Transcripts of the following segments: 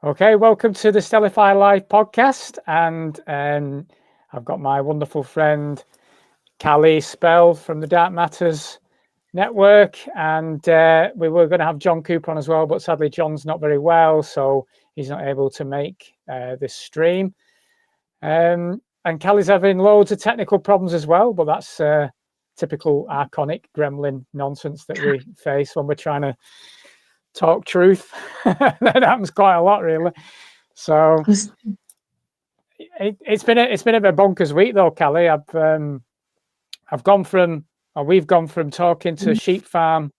Okay, welcome to the Stellify Live podcast, and I've got my wonderful friend Callie Spell from the Dark Matters Network, and we were going to have John Cooper on as well, but sadly John's not very well, so he's not able to make this stream. And Callie's having loads of technical problems as well, but that's typical Arconic gremlin nonsense that we face when we're trying to talk truth. That happens quite a lot, really. So it's been a bit of a bonkers week, though, Callie. We've gone from talking to Sheep Farm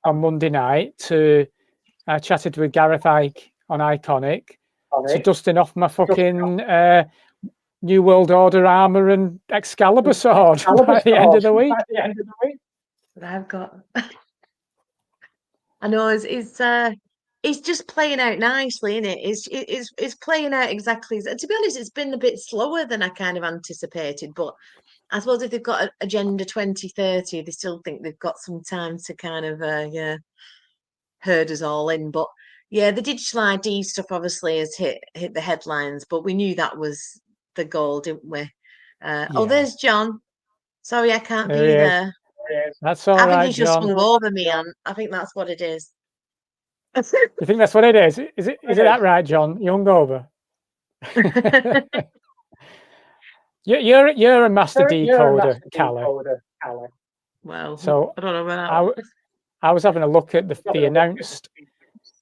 on Monday night to I chatted with Gareth Icke on Iconic to dusting off my fucking New World Order armor and Excalibur sword by the end of the week. But I've got. I know it's just playing out nicely, isn't it? It's playing out exactly. To be honest, it's been a bit slower than I kind of anticipated, but I suppose if they've got Agenda 2030, they still think they've got some time to kind of herd us all in. But yeah, the digital ID stuff obviously has hit the headlines, but we knew that was the goal, didn't we? Oh, there's John. Sorry, I can't be there. That's all I think right, he's just John. hung over me, and I think that's what it is. You think that's what it is? Is it that right, John? You hung over. You're a master decoder, Callie. Well, so I don't know about that. I was having a look at the announced.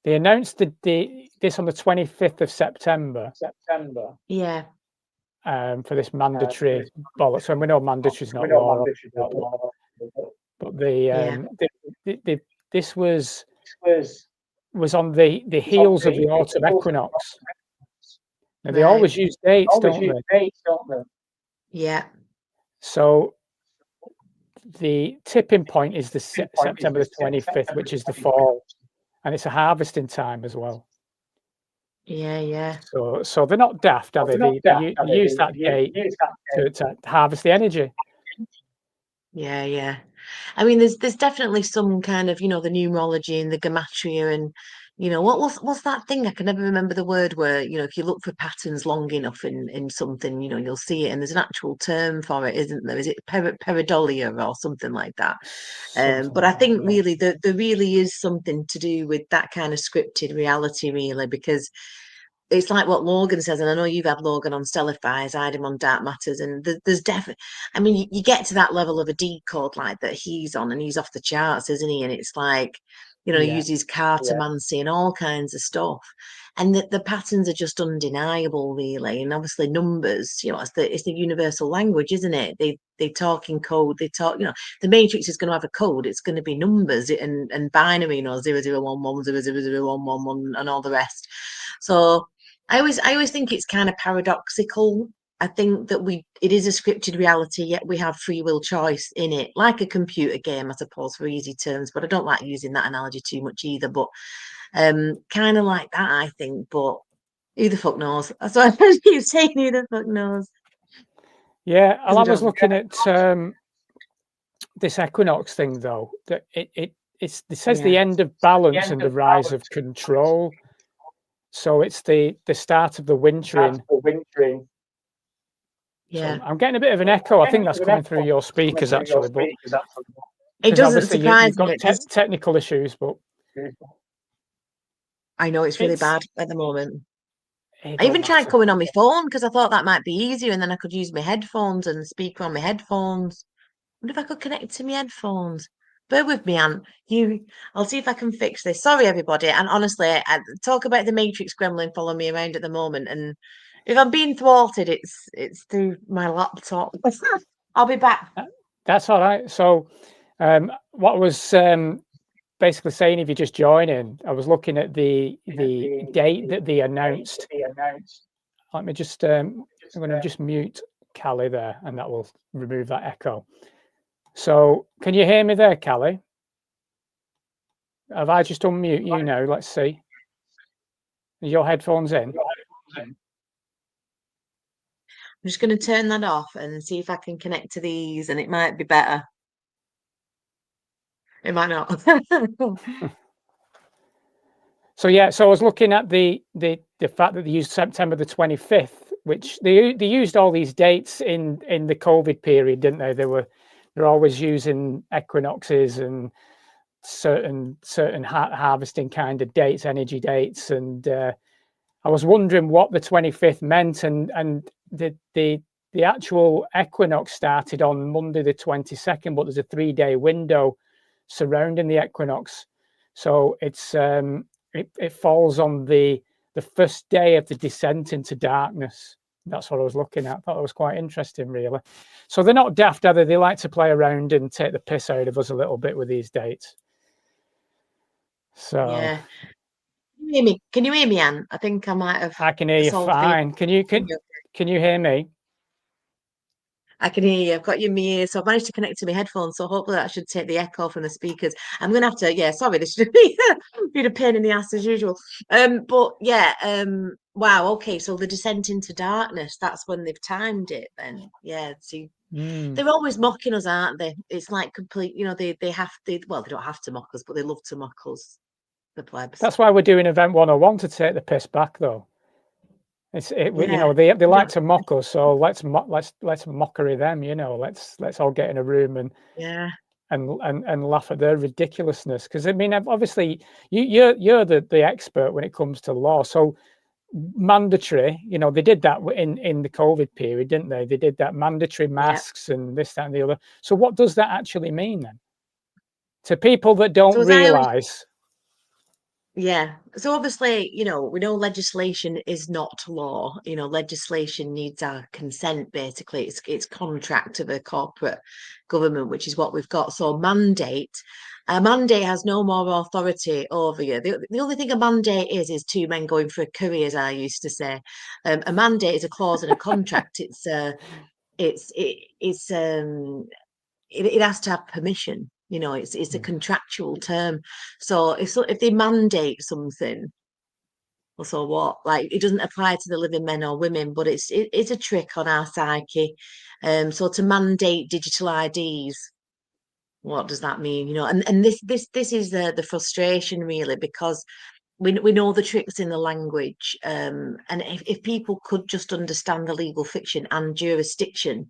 They announced this on the 25th of September. Yeah. For this mandatory bollocks, and we know mandatory is not law. But this was on the heels of the autumn equinox. Now they always use dates, don't they? Yeah. So the tipping point is the September the 25th, which is the fall, and it's a harvesting time as well. Yeah. So they're not daft, are they? They use that date to harvest the energy. Yeah. I mean, there's definitely some kind of, the numerology and the gematria and, what's that thing? I can never remember the word where, if you look for patterns long enough in something, you'll see it. And there's an actual term for it, isn't there? Is it pareidolia or something like that? But I think really there really is something to do with that kind of scripted reality, really, because it's like what Logan says, and I know you've had Logan on Stellify, I had him on Dark Matters, and there's definitely, I mean, you get to that level of a decode like that he's on, and he's off the charts, isn't he? And it's like, he uses cartomancy and all kinds of stuff, and the patterns are just undeniable, really. And obviously numbers, it's the universal language, isn't it? They talk in code. They talk, the Matrix is going to have a code. It's going to be numbers and binary, 0011, 00011, and all the rest. So I always think it's kind of paradoxical. I think that it is a scripted reality, yet we have free will choice in it, like a computer game, I suppose, for easy terms. But I don't like using that analogy too much either. But kind of like that, I think. But who the fuck knows? That's what I keep saying. Who the fuck knows? Yeah, I was looking at this equinox thing, though. That it says the end of balance and the rise of control. So it's the start of the wintering. Yeah, so I'm getting a bit of an echo. I think that's coming through your speakers, actually. But it doesn't surprise me. You've got technical issues, but I know it's really bad at the moment. I even tried coming on my phone because I thought that might be easier, and then I could use my headphones and speak on my headphones. I wonder if I could connect to my headphones. Bear with me, Anne. I'll see if I can fix this. Sorry, everybody. And honestly, I talk about the Matrix gremlin following me around at the moment, and if I'm being thwarted, it's through my laptop. I'll be back. That's all right. So, what was basically saying, if you're just joining, I was looking at the date that they announced. Let me just, I'm going to just mute Callie there, and that will remove that echo. So, can you hear me there, Callie? Have I just unmute you now? Let's see. Are your headphones in? I'm just going to turn that off and see if I can connect to these, and it might be better. It might not. So yeah, so I was looking at the fact that they used September the 25th, which they used all these dates in the COVID period, didn't they? They're always using equinoxes and certain harvesting kind of dates, energy dates, and I was wondering what the 25th meant, and the actual equinox started on Monday the 22nd, but there's a 3-day window surrounding the equinox, so it's it falls on the first day of the descent into darkness. That's what I was looking at. I thought it was quite interesting, really. So they're not daft, are they? They like to play around and take the piss out of us a little bit with these dates. So yeah. Can you hear me, Anne? I think I might have. I can hear you fine. Can you hear me? I can hear you. I've got you in my ear, so I've managed to connect to my headphones. So hopefully that should take the echo from the speakers. I'm gonna have to. Yeah, sorry, this should be a pain in the ass as usual. But yeah. Wow. Okay. So the descent into darkness. That's when they've timed it. Then yeah. See, they're always mocking us, aren't they? It's like complete. You know, they have to. Well, they don't have to mock us, but they love to mock us. The plebs. That's why we're doing Event 101 to take the piss back, though. You know, they like to mock us, so let's mockery them. You know, let's all get in a room and and laugh at their ridiculousness. Because I mean, obviously, you're the expert when it comes to law. So mandatory, you know, they did that in the COVID period, didn't they? They did that mandatory masks and this, that, and the other. So what does that actually mean then to people that don't realise? Yeah. So obviously, you know, we know legislation is not law. You know, legislation needs our consent, basically. It's contract of a corporate government, which is what we've got. So a mandate has no more authority over you. The only thing a mandate is two men going for a curry, as I used to say. A mandate is a clause in a contract. It has to have permission. You know, it's a contractual term. So if they mandate something, well, so what? Like, it doesn't apply to the living men or women, but it's a trick on our psyche. So to mandate digital IDs, what does that mean? You know, and this is the frustration, really, because we know the tricks in the language. And if people could just understand the legal fiction and jurisdiction,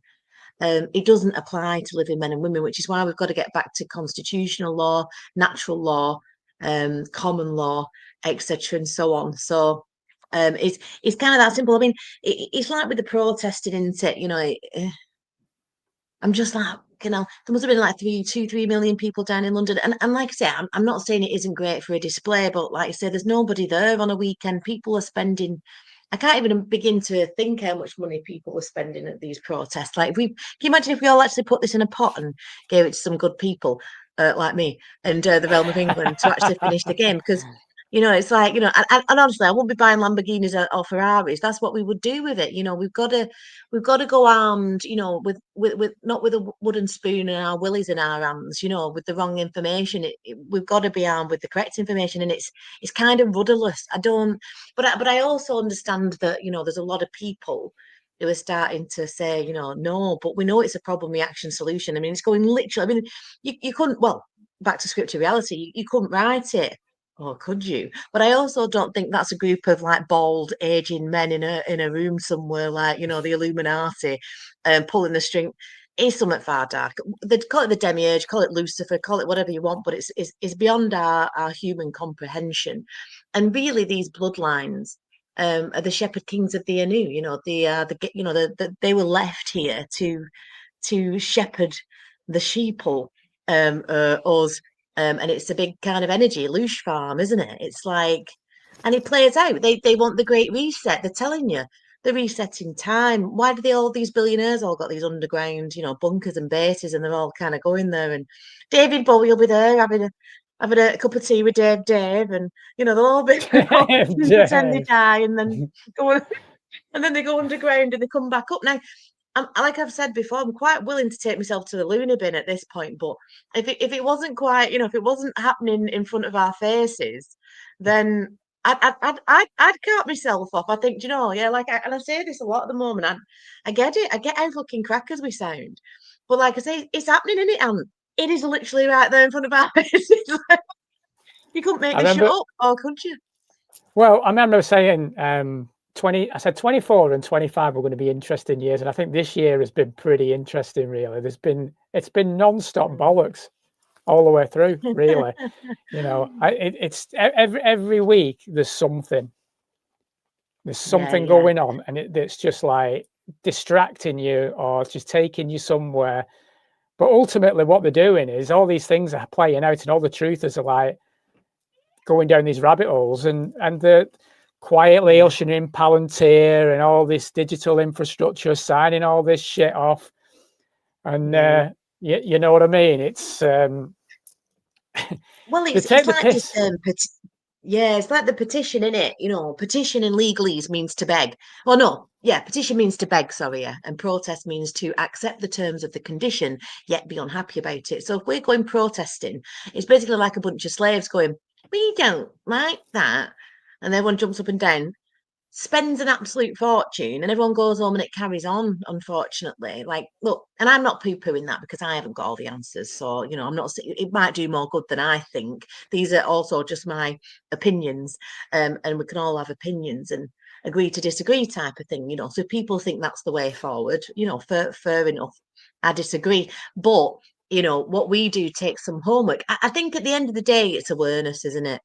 it doesn't apply to living men and women, which is why we've got to get back to constitutional law, natural law, common law, etc., and so on. So it's kind of that simple. I mean, it's like with the protesting, isn't it? You know, I'm just like, you know, there must have been like 3 million people down in London. And like I say, I'm not saying it isn't great for a display, but like I say, there's nobody there on a weekend. People are spending, I can't even begin to think how much money people were spending at these protests. Like, can you imagine if we all actually put this in a pot and gave it to some good people like me and the realm of England to actually finish the game? Because, you know, it's like, you know, and honestly, I wouldn't be buying Lamborghinis or Ferraris. That's what we would do with it. You know, we've got to go armed, you know, with not with a wooden spoon and our willies in our hands, you know, with the wrong information. We've got to be armed with the correct information, and it's kind of rudderless. But I also understand that, you know, there's a lot of people who are starting to say, you know, no, but we know it's a problem, reaction, solution. I mean, it's going literally. I mean, you couldn't. Well, back to scripture reality, you couldn't write it. Or could you? But I also don't think that's a group of like bald, aging men in a room somewhere, like, you know, the Illuminati, pulling the string. It's something far dark. They call it the demiurge, call it Lucifer, call it whatever you want, but it's beyond our human comprehension. And really, these bloodlines are the shepherd kings of the Anu. You know, they were left here to shepherd the sheeple, us. And it's a big kind of energy, loosh farm, isn't it? It's like, and it plays out. They want the great reset. They're telling you the reset in time. Why do all these billionaires all got these underground, you know, bunkers and bases, and they're all kind of going there? And David Bowie will be there having a cup of tea with Dave, and you know they'll all be pretend they die, and then go and then they go underground and they come back up. Now, like I've said before, I'm quite willing to take myself to the loony bin at this point. But if it wasn't quite, you know, if it wasn't happening in front of our faces, then I'd cut myself off. I think, you know, yeah, and I say this a lot at the moment. I get it. I get how fucking crackers we sound, but like I say, it's happening, isn't it? And it is literally right there in front of our faces. You couldn't make this shit up, or could you? Well, I remember saying 20. I said 24 and 25 were going to be interesting years, and I think this year has been pretty interesting. Really, it's been non-stop bollocks all the way through. Really, it's every week there's something. There's something Yeah. going on, and it's just like distracting you or just taking you somewhere. But ultimately, what they're doing is all these things are playing out, and all the truthers are like going down these rabbit holes, and they're quietly ushering in Palantir and all this digital infrastructure, signing all this shit off. And you know what I mean? It's Well, they it's take the like just piss. it's like the petition, innit? You know, petition in legalese means to beg. Well, no, yeah, petition means to beg, sorry, yeah. And protest means to accept the terms of the condition, yet be unhappy about it. So if we're going protesting, it's basically like a bunch of slaves going, we don't like that. And everyone jumps up and down, spends an absolute fortune, and everyone goes home and it carries on, unfortunately. Like, look, and I'm not poo-pooing that because I haven't got all the answers. So, you know, I'm not, it might do more good than I think. These are also just my opinions. And we can all have opinions and agree to disagree type of thing, you know. So if people think that's the way forward, you know, fair enough. I disagree. But, you know, what we do takes some homework. I think at the end of the day, it's awareness, isn't it?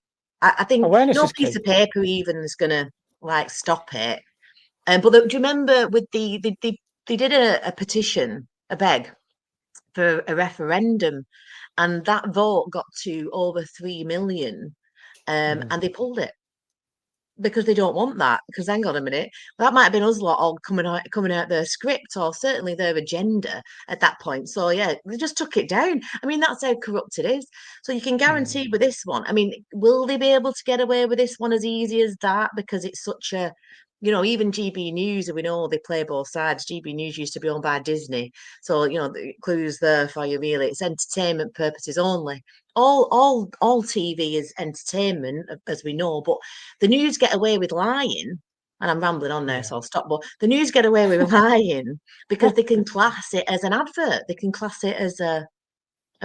I think Awareness no is piece key. of paper even is going to like stop it. But do you remember with they did a petition, a beg for a referendum, and that vote got to over 3 million, and they pulled it because they don't want that. Because hang on a minute, that might have been us lot all coming out their script or certainly their agenda at that point. So yeah, they just took it down. I mean, that's how corrupt it is. So you can guarantee with this one. I mean, will they be able to get away with this one as easy as that? Because it's such a, you know, even GB News, we know they play both sides. GB News used to be owned by Disney, so you know the clues there for you. Really, it's entertainment purposes only. All TV is entertainment, as we know, but the news get away with lying. And I'm rambling on now, so I'll stop. But the news get away with lying because they can class it as an advert. They can class it as a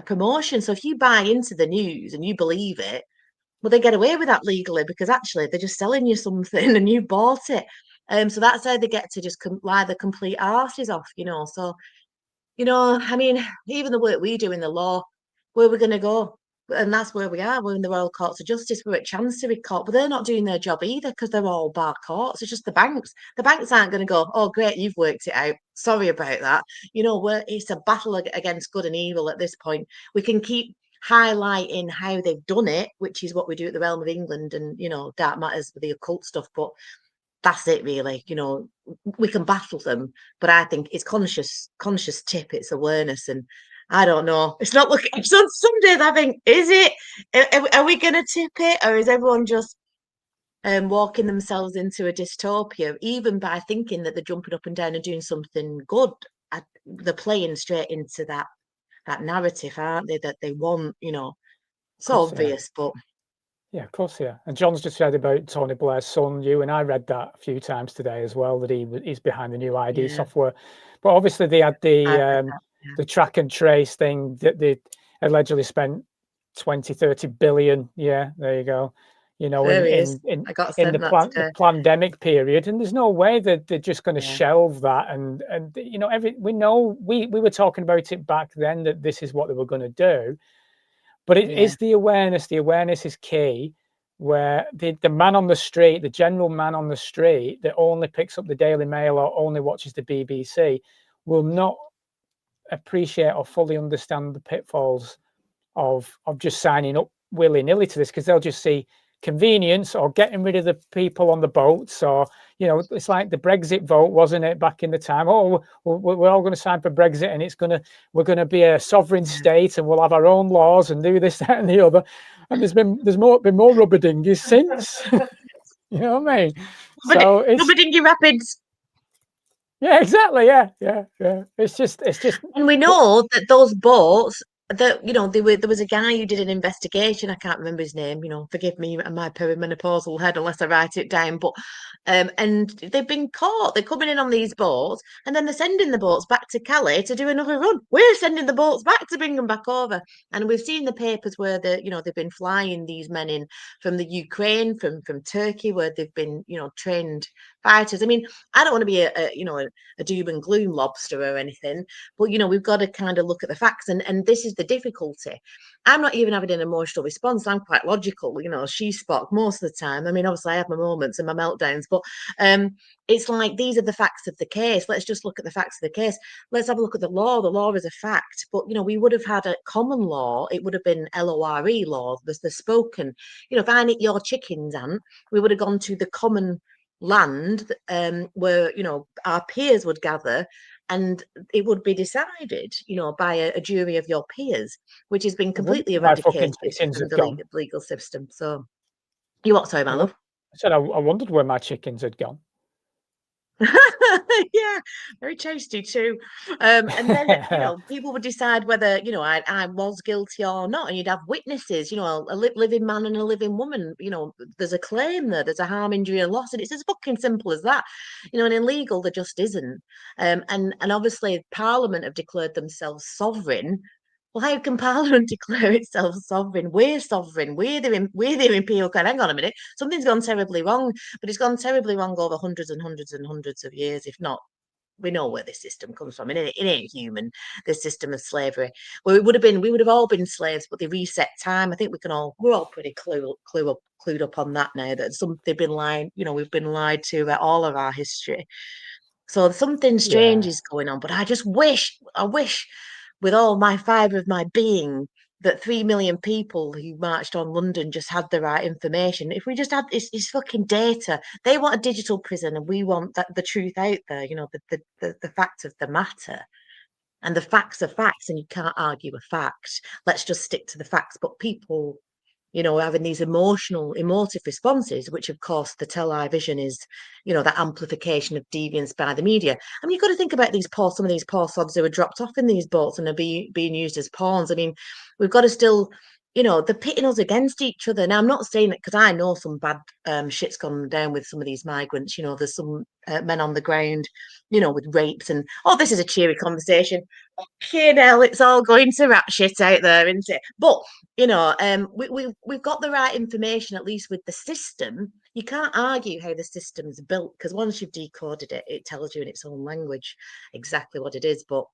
promotion. So if you buy into the news and you believe it, well, they get away with that legally because actually they're just selling you something and you bought it. So that's how they get to just lie the complete arses off, you know. So, you know, I mean, even the work we do in the law, where we're going to go, and that's where we are. We're in the Royal Courts of Justice. We're at Chancery Court, but they're not doing their job either because they're all bar courts. It's just the banks. The banks aren't going to go, oh, great, you've worked it out. Sorry about that. You know, it's a battle against good and evil at this point. We can keep highlighting how they've done it, which is what we do at the Realm of England and, you know, Dark Matters with the occult stuff. But that's it really, you know, we can battle them, but I think it's conscious tip, it's awareness. And I don't know, it's not looking some days I think, is it, are we going to tip it, or is everyone just walking themselves into a dystopia even by thinking that they're jumping up and down and doing something good? They're playing straight into that narrative, aren't they, that they want, you know. It's obvious, but yeah, of course, yeah. And John's just said about Tony Blair's son. You and I read that a few times today as well, that he's behind the new ID yeah, software. But obviously, they had I've read that, yeah. the track and trace thing that they allegedly spent 20, 30 billion. Yeah, there you go. You know, There he is. I got sent that the today. pandemic period, and there's no way that they're just going to Yeah, shelve that. And you know, we were talking about it back then that this is what they were going to do. But it yeah. is the awareness. The awareness is key. Where the man on the street, the general man on the street that only picks up the Daily Mail or only watches the BBC, will not appreciate or fully understand the pitfalls of just signing up willy-nilly to this, because they'll just see convenience or getting rid of the people on the boats, or you know, it's like the Brexit vote, wasn't it, back in the time? Oh, we're all going to sign for Brexit, and we're going to be a sovereign state, and we'll have our own laws and do this, that, and the other. And there's been more rubber dinghies since. You know what I mean? So it's Rubber dinghy rapids. yeah, exactly, yeah. It's just. And we know that those boats there was a guy who did an investigation. I can't remember his name. Forgive me and my perimenopausal head unless I write it down. But and they've been caught. They're coming in on these boats, and then they're sending the boats back to Calais to do another run. We're sending the boats back to bring them back over. And we've seen the papers where they've been flying these men in from the Ukraine, from Turkey, where they've been trained fighters. I mean, I don't want to be a doom and gloom lobster or anything, but we've got to kind of look at the facts, and this is the difficulty. I'm not even having an emotional response. I'm quite logical, she Spock most of the time. I mean, obviously I have my moments and my meltdowns, but it's like these are the facts of the case. Let's just look at the facts of the case. Let's have a look at the law. The law is a fact, but we would have had a common law. It would have been LORE law, the spoken. If I nick your chickens, Aunt, we would have gone to the common land where our peers would gather, and it would be decided by a jury of your peers, which has been completely eradicated from the legal system. So you what? Sorry, my love. I said I wondered where my chickens had gone. Yeah, very tasty too. And then people would decide whether I was guilty or not, and you'd have witnesses. A living man and a living woman. There's a claim there's a harm, injury, and loss, and it's as fucking simple as that. And in legal there just isn't. And obviously Parliament have declared themselves sovereign. Well, how can Parliament declare itself sovereign? We're sovereign. We're the imperial crown. Hang on a minute. Something's gone terribly wrong, but it's gone terribly wrong over hundreds and hundreds and hundreds of years, if not. We know where this system comes from. It ain't human, this system of slavery. Well, we would have all been slaves, but they reset time. I think we're all pretty clued up on that now, that they've been lying, we've been lied to about all of our history. So something strange is going on, but I wish with all my fibre of my being that 3 million people who marched on London just had the right information. If we just had this fucking data, they want a digital prison, and we want the truth out there. The fact of the matter, and the facts are facts, and you can't argue a fact. Let's just stick to the facts. But people, having these emotive responses, which of course the television is, that amplification of deviance by the media. I mean, you've got to think about some of these poor sods who are dropped off in these boats and are being used as pawns. I mean, we've got to still, they're pitting us against each other. Now, I'm not saying that because I know some bad shit's gone down with some of these migrants. There's some men on the ground, with rapes, and this is a cheery conversation. Okay, now it's all going to rat shit out there, isn't it? But we've got the right information, at least with the system. You can't argue how the system's built, because once you've decoded it, it tells you in its own language exactly what it is. But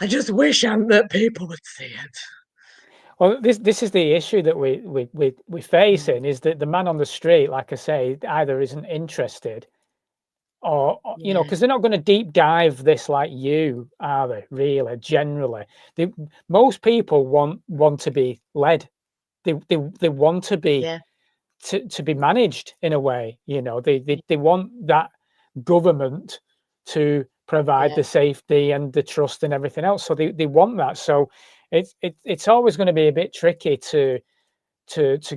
I just wish that people would see it. Well, this is the issue that we're facing, is that the man on the street, like I say, either isn't interested, or because they're not going to deep dive this like you, are they? Really, generally, most people want to be led. They want to be to be managed in a way. They want that government to provide the safety and the trust and everything else. So they want that. So it's always going to be a bit tricky to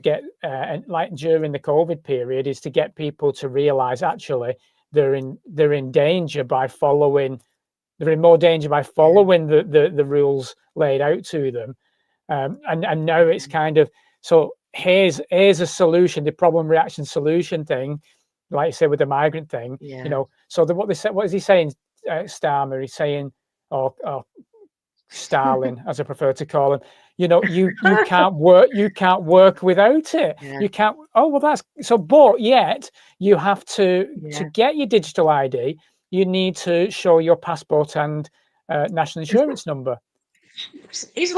get and like during the COVID period, is to get people to realize actually they're in danger by following. They're in more danger by following the rules laid out to them. And now it's kind of, so here's a solution, the problem reaction solution thing, like you said with the migrant thing. So what is he saying? Starmer, he's saying, or Stalin, as I prefer to call him, you can't work without it. You can't. Oh, well, that's so. But yet you have to get your digital ID. You need to show your passport and national insurance number. It's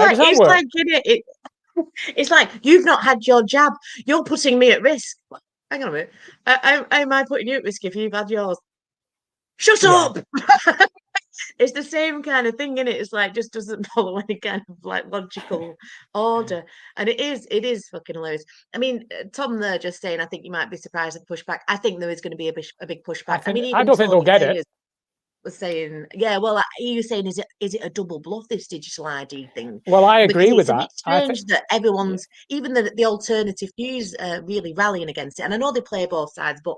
like you've not had your jab. You're putting me at risk. Hang on a minute. How am I putting you at risk if you've had yours? Shut up. It's the same kind of thing, isn't it? It's like just doesn't follow any kind of like logical order, and it is fucking hilarious. I mean, Tom there just saying, I think you might be surprised at the pushback. I think there is going to be a big pushback. I don't think they'll get it. Was saying, well, he was saying, is it a double bluff, this digital ID thing? Well, I agree with that. It's strange that everyone's, even the alternative views, really rallying against it. And I know they play both sides, but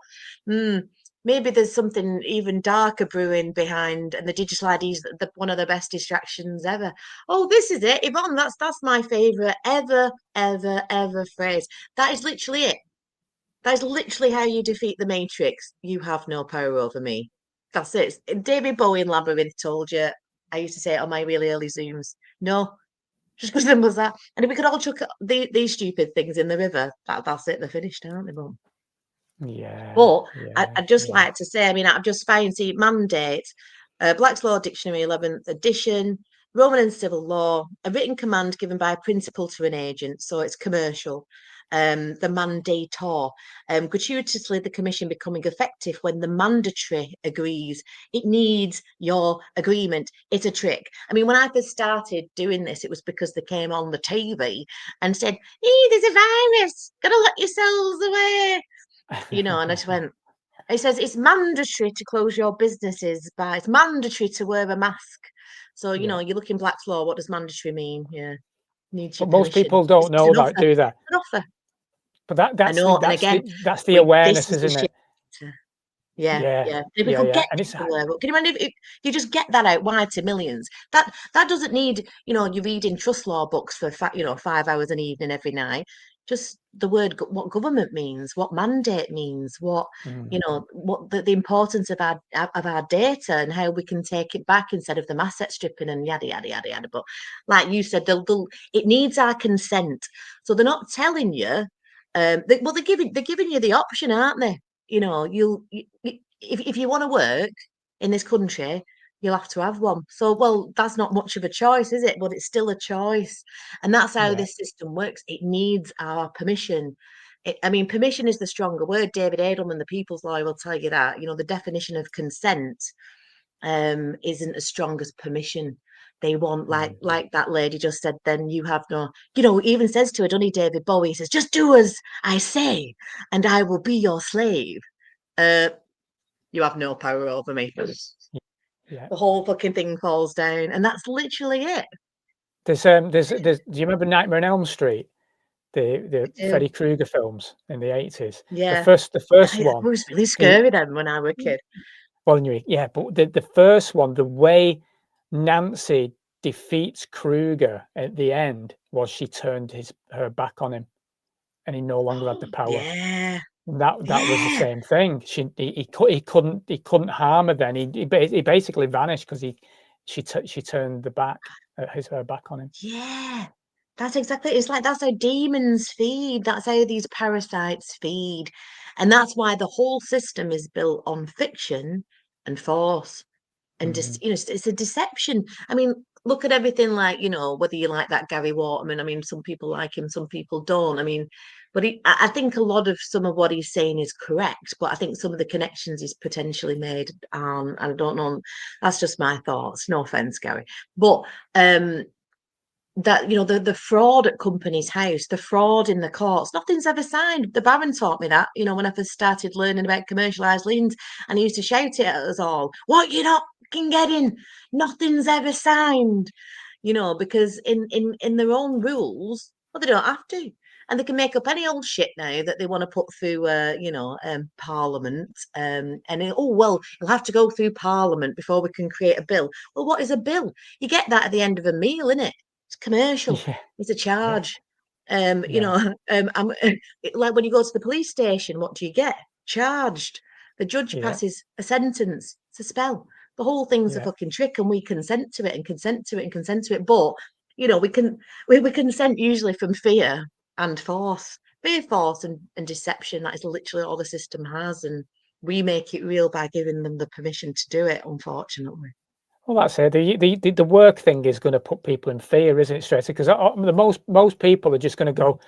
maybe there's something even darker brewing behind, and the digital IDs one of the best distractions ever. Oh, this is it, Yvonne. That's my favourite ever phrase. That is literally it. That is literally how you defeat the Matrix. You have no power over me. That's it. David Bowie in Labyrinth told you. I used to say it on my really early Zooms. No, just as simple as that. And if we could all chuck these stupid things in the river, that's it. They're finished, aren't they, Mum? Yeah. But Yeah. I'd just like to say, I mean, I've just found, see, mandate, Black's Law Dictionary, 11th edition, Roman and civil law, a written command given by a principal to an agent, so it's commercial. The mandator, gratuitously the commission becoming effective when the mandatory agrees. It needs your agreement. It's a trick. I mean, when I first started doing this, it was because they came on the TV and said, hey, there's a virus, gotta lock yourselves away. And I just went, it says it's mandatory to close your businesses by, it's mandatory to wear a mask. So, you look in Black's Law, what does mandatory mean? Yeah. Needs your But most permission. people don't know that, do they? It's an offer. But I know. And again, that's the awareness, this is isn't it? Yeah. If we could get people there, can you imagine if you just get that out wide to millions? That doesn't need, you're reading trust law books for 5 hours an evening every night. Just the word, what government means, what mandate means, what what the importance of our data and how we can take it back instead of them asset stripping and yada yada yada yada. But like you said, it needs our consent. So they're not telling you. They're giving you the option, aren't they? If you want to work in this country, you'll have to have one. So, well, that's not much of a choice, is it? But it's still a choice. And that's how this system works. It needs our permission. Permission is the stronger word. David Edelman, the People's Lawyer, will tell you that. The definition of consent isn't as strong as permission. They want, like that lady just said, then you have no, even says to her, doesn't he, David Bowie, he says, just do as I say, and I will be your slave. You have no power over me. The whole fucking thing falls down, and that's literally it. There's do you remember Nightmare on Elm Street? The Freddy Krueger films in the 80s. Yeah. The first one. It was really scary then when I was a kid. Well, yeah, but the first one, the way Nancy defeats Krueger at the end was she turned her back on him, and he no longer had the power. Yeah. That was the same thing. He couldn't harm her then. He basically vanished because she turned her back on him. Yeah. That's exactly it. It's like that's how demons feed. That's how these parasites feed. And that's why the whole system is built on fiction and force. And just, it's a deception. I mean, look at everything like, whether you like that Gary Waterman. I mean, some people like him, some people don't. I mean, but I think a lot of some of what he's saying is correct, but I think some of the connections he's potentially made, I don't know. That's just my thoughts. No offense, Gary. But that the fraud at Companies House, the fraud in the courts, nothing's ever signed. The Baron taught me that, when I first started learning about commercialised liens, and he used to shout it at us all, what you're not getting, nothing's ever signed, because in their own rules, well, they don't have to, and they can make up any old shit now that they want to put through Parliament, and you'll have to go through Parliament before we can create a bill. Well, what is a bill? You get that at the end of a meal, innit? It's commercial. It's a charge. Like when you go to the police station, what do you get? Charged. The judge passes a sentence. It's a spell. The whole thing's a fucking trick, and we consent to it and consent to it and consent to it. But we consent usually from fear and force. Fear, force, and deception. That is literally all the system has, and we make it real by giving them the permission to do it, unfortunately. Well, that's it. The work thing is going to put people in fear, isn't it, straight? Because most people are just going to go,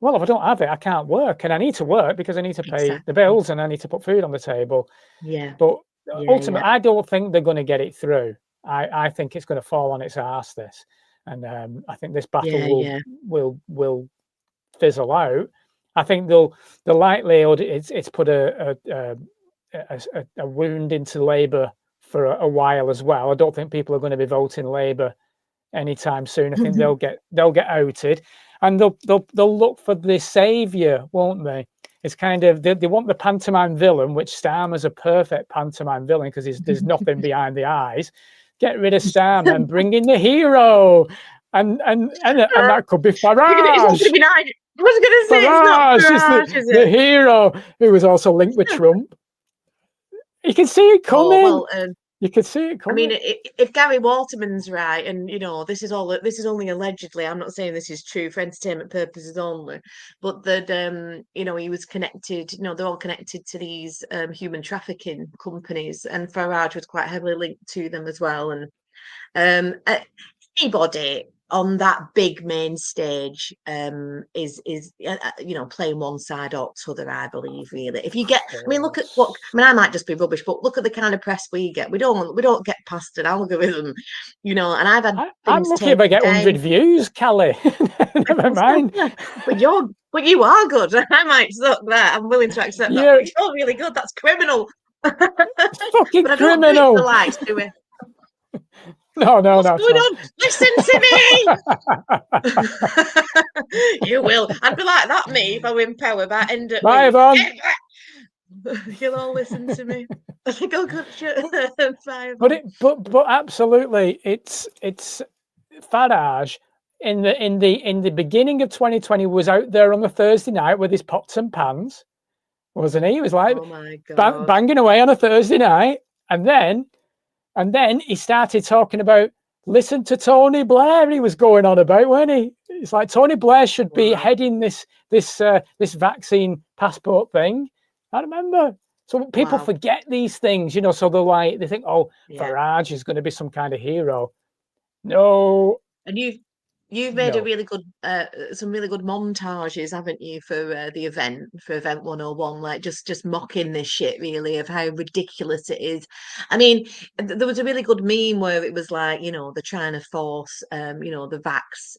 well, if I don't have it, I can't work, and I need to work because I need to pay the bills and I need to put food on the table. Yeah. But ultimately, I don't think they're going to get it through. I think it's going to fall on its arse, this, and I think this battle will fizzle out. I think the likelihood it's put a wound into Labour for a while as well. I don't think people are going to be voting Labour anytime soon. I think they'll get outed, and they'll look for the saviour, won't they? It's kind of they want the pantomime villain, which Starmer's a perfect pantomime villain because there's nothing behind the eyes. Get rid of Starmer and bring in the hero, and that could be It's not going Farage. to be nice. I was going to say Farage it's not Farage, is is the it? hero who was also linked with Trump. You can see it coming. Oh, well, you can see it I coming. mean, if Gary Waterman's right, and this is only allegedly. I'm not saying this is true for entertainment purposes only, but that he was connected. They're all connected to these human trafficking companies, and Farage was quite heavily linked to them as well. And anybody on that big main stage is playing one side or t'other, I believe. Really, if you get, I mean, look at what I mean. I might just be rubbish, but look at the kind of press we get. We don't get past an algorithm, And I've had I'm things lucky if I get down. 100 views, Callie. Never mind. But you are good. I might suck that. I'm willing to accept that. But you're really good. That's criminal. It's fucking but I criminal. don't do it for likes, do we? No, What's going on? Listen to me. You will. I'd be like that, me, if I were in power. But I end up. Bye, Yvonne. You'll all listen to me. I think I'll go. But absolutely, it's Farage in the beginning of 2020 was out there on the Thursday night with his pots and pans, wasn't he? He was like, oh my God, banging away on a Thursday night, and then he started talking about, listen to Tony Blair. He was going on about, weren't he? It's like Tony Blair should be heading this vaccine passport thing. I remember. So people forget these things, so they think, Farage is going to be some kind of hero. No. And you've made a really good some really good montages, haven't you, for the event, for Event 101, like just mocking this shit really of how ridiculous it is. I mean, there was a really good meme where it was like, they're trying to force the vax,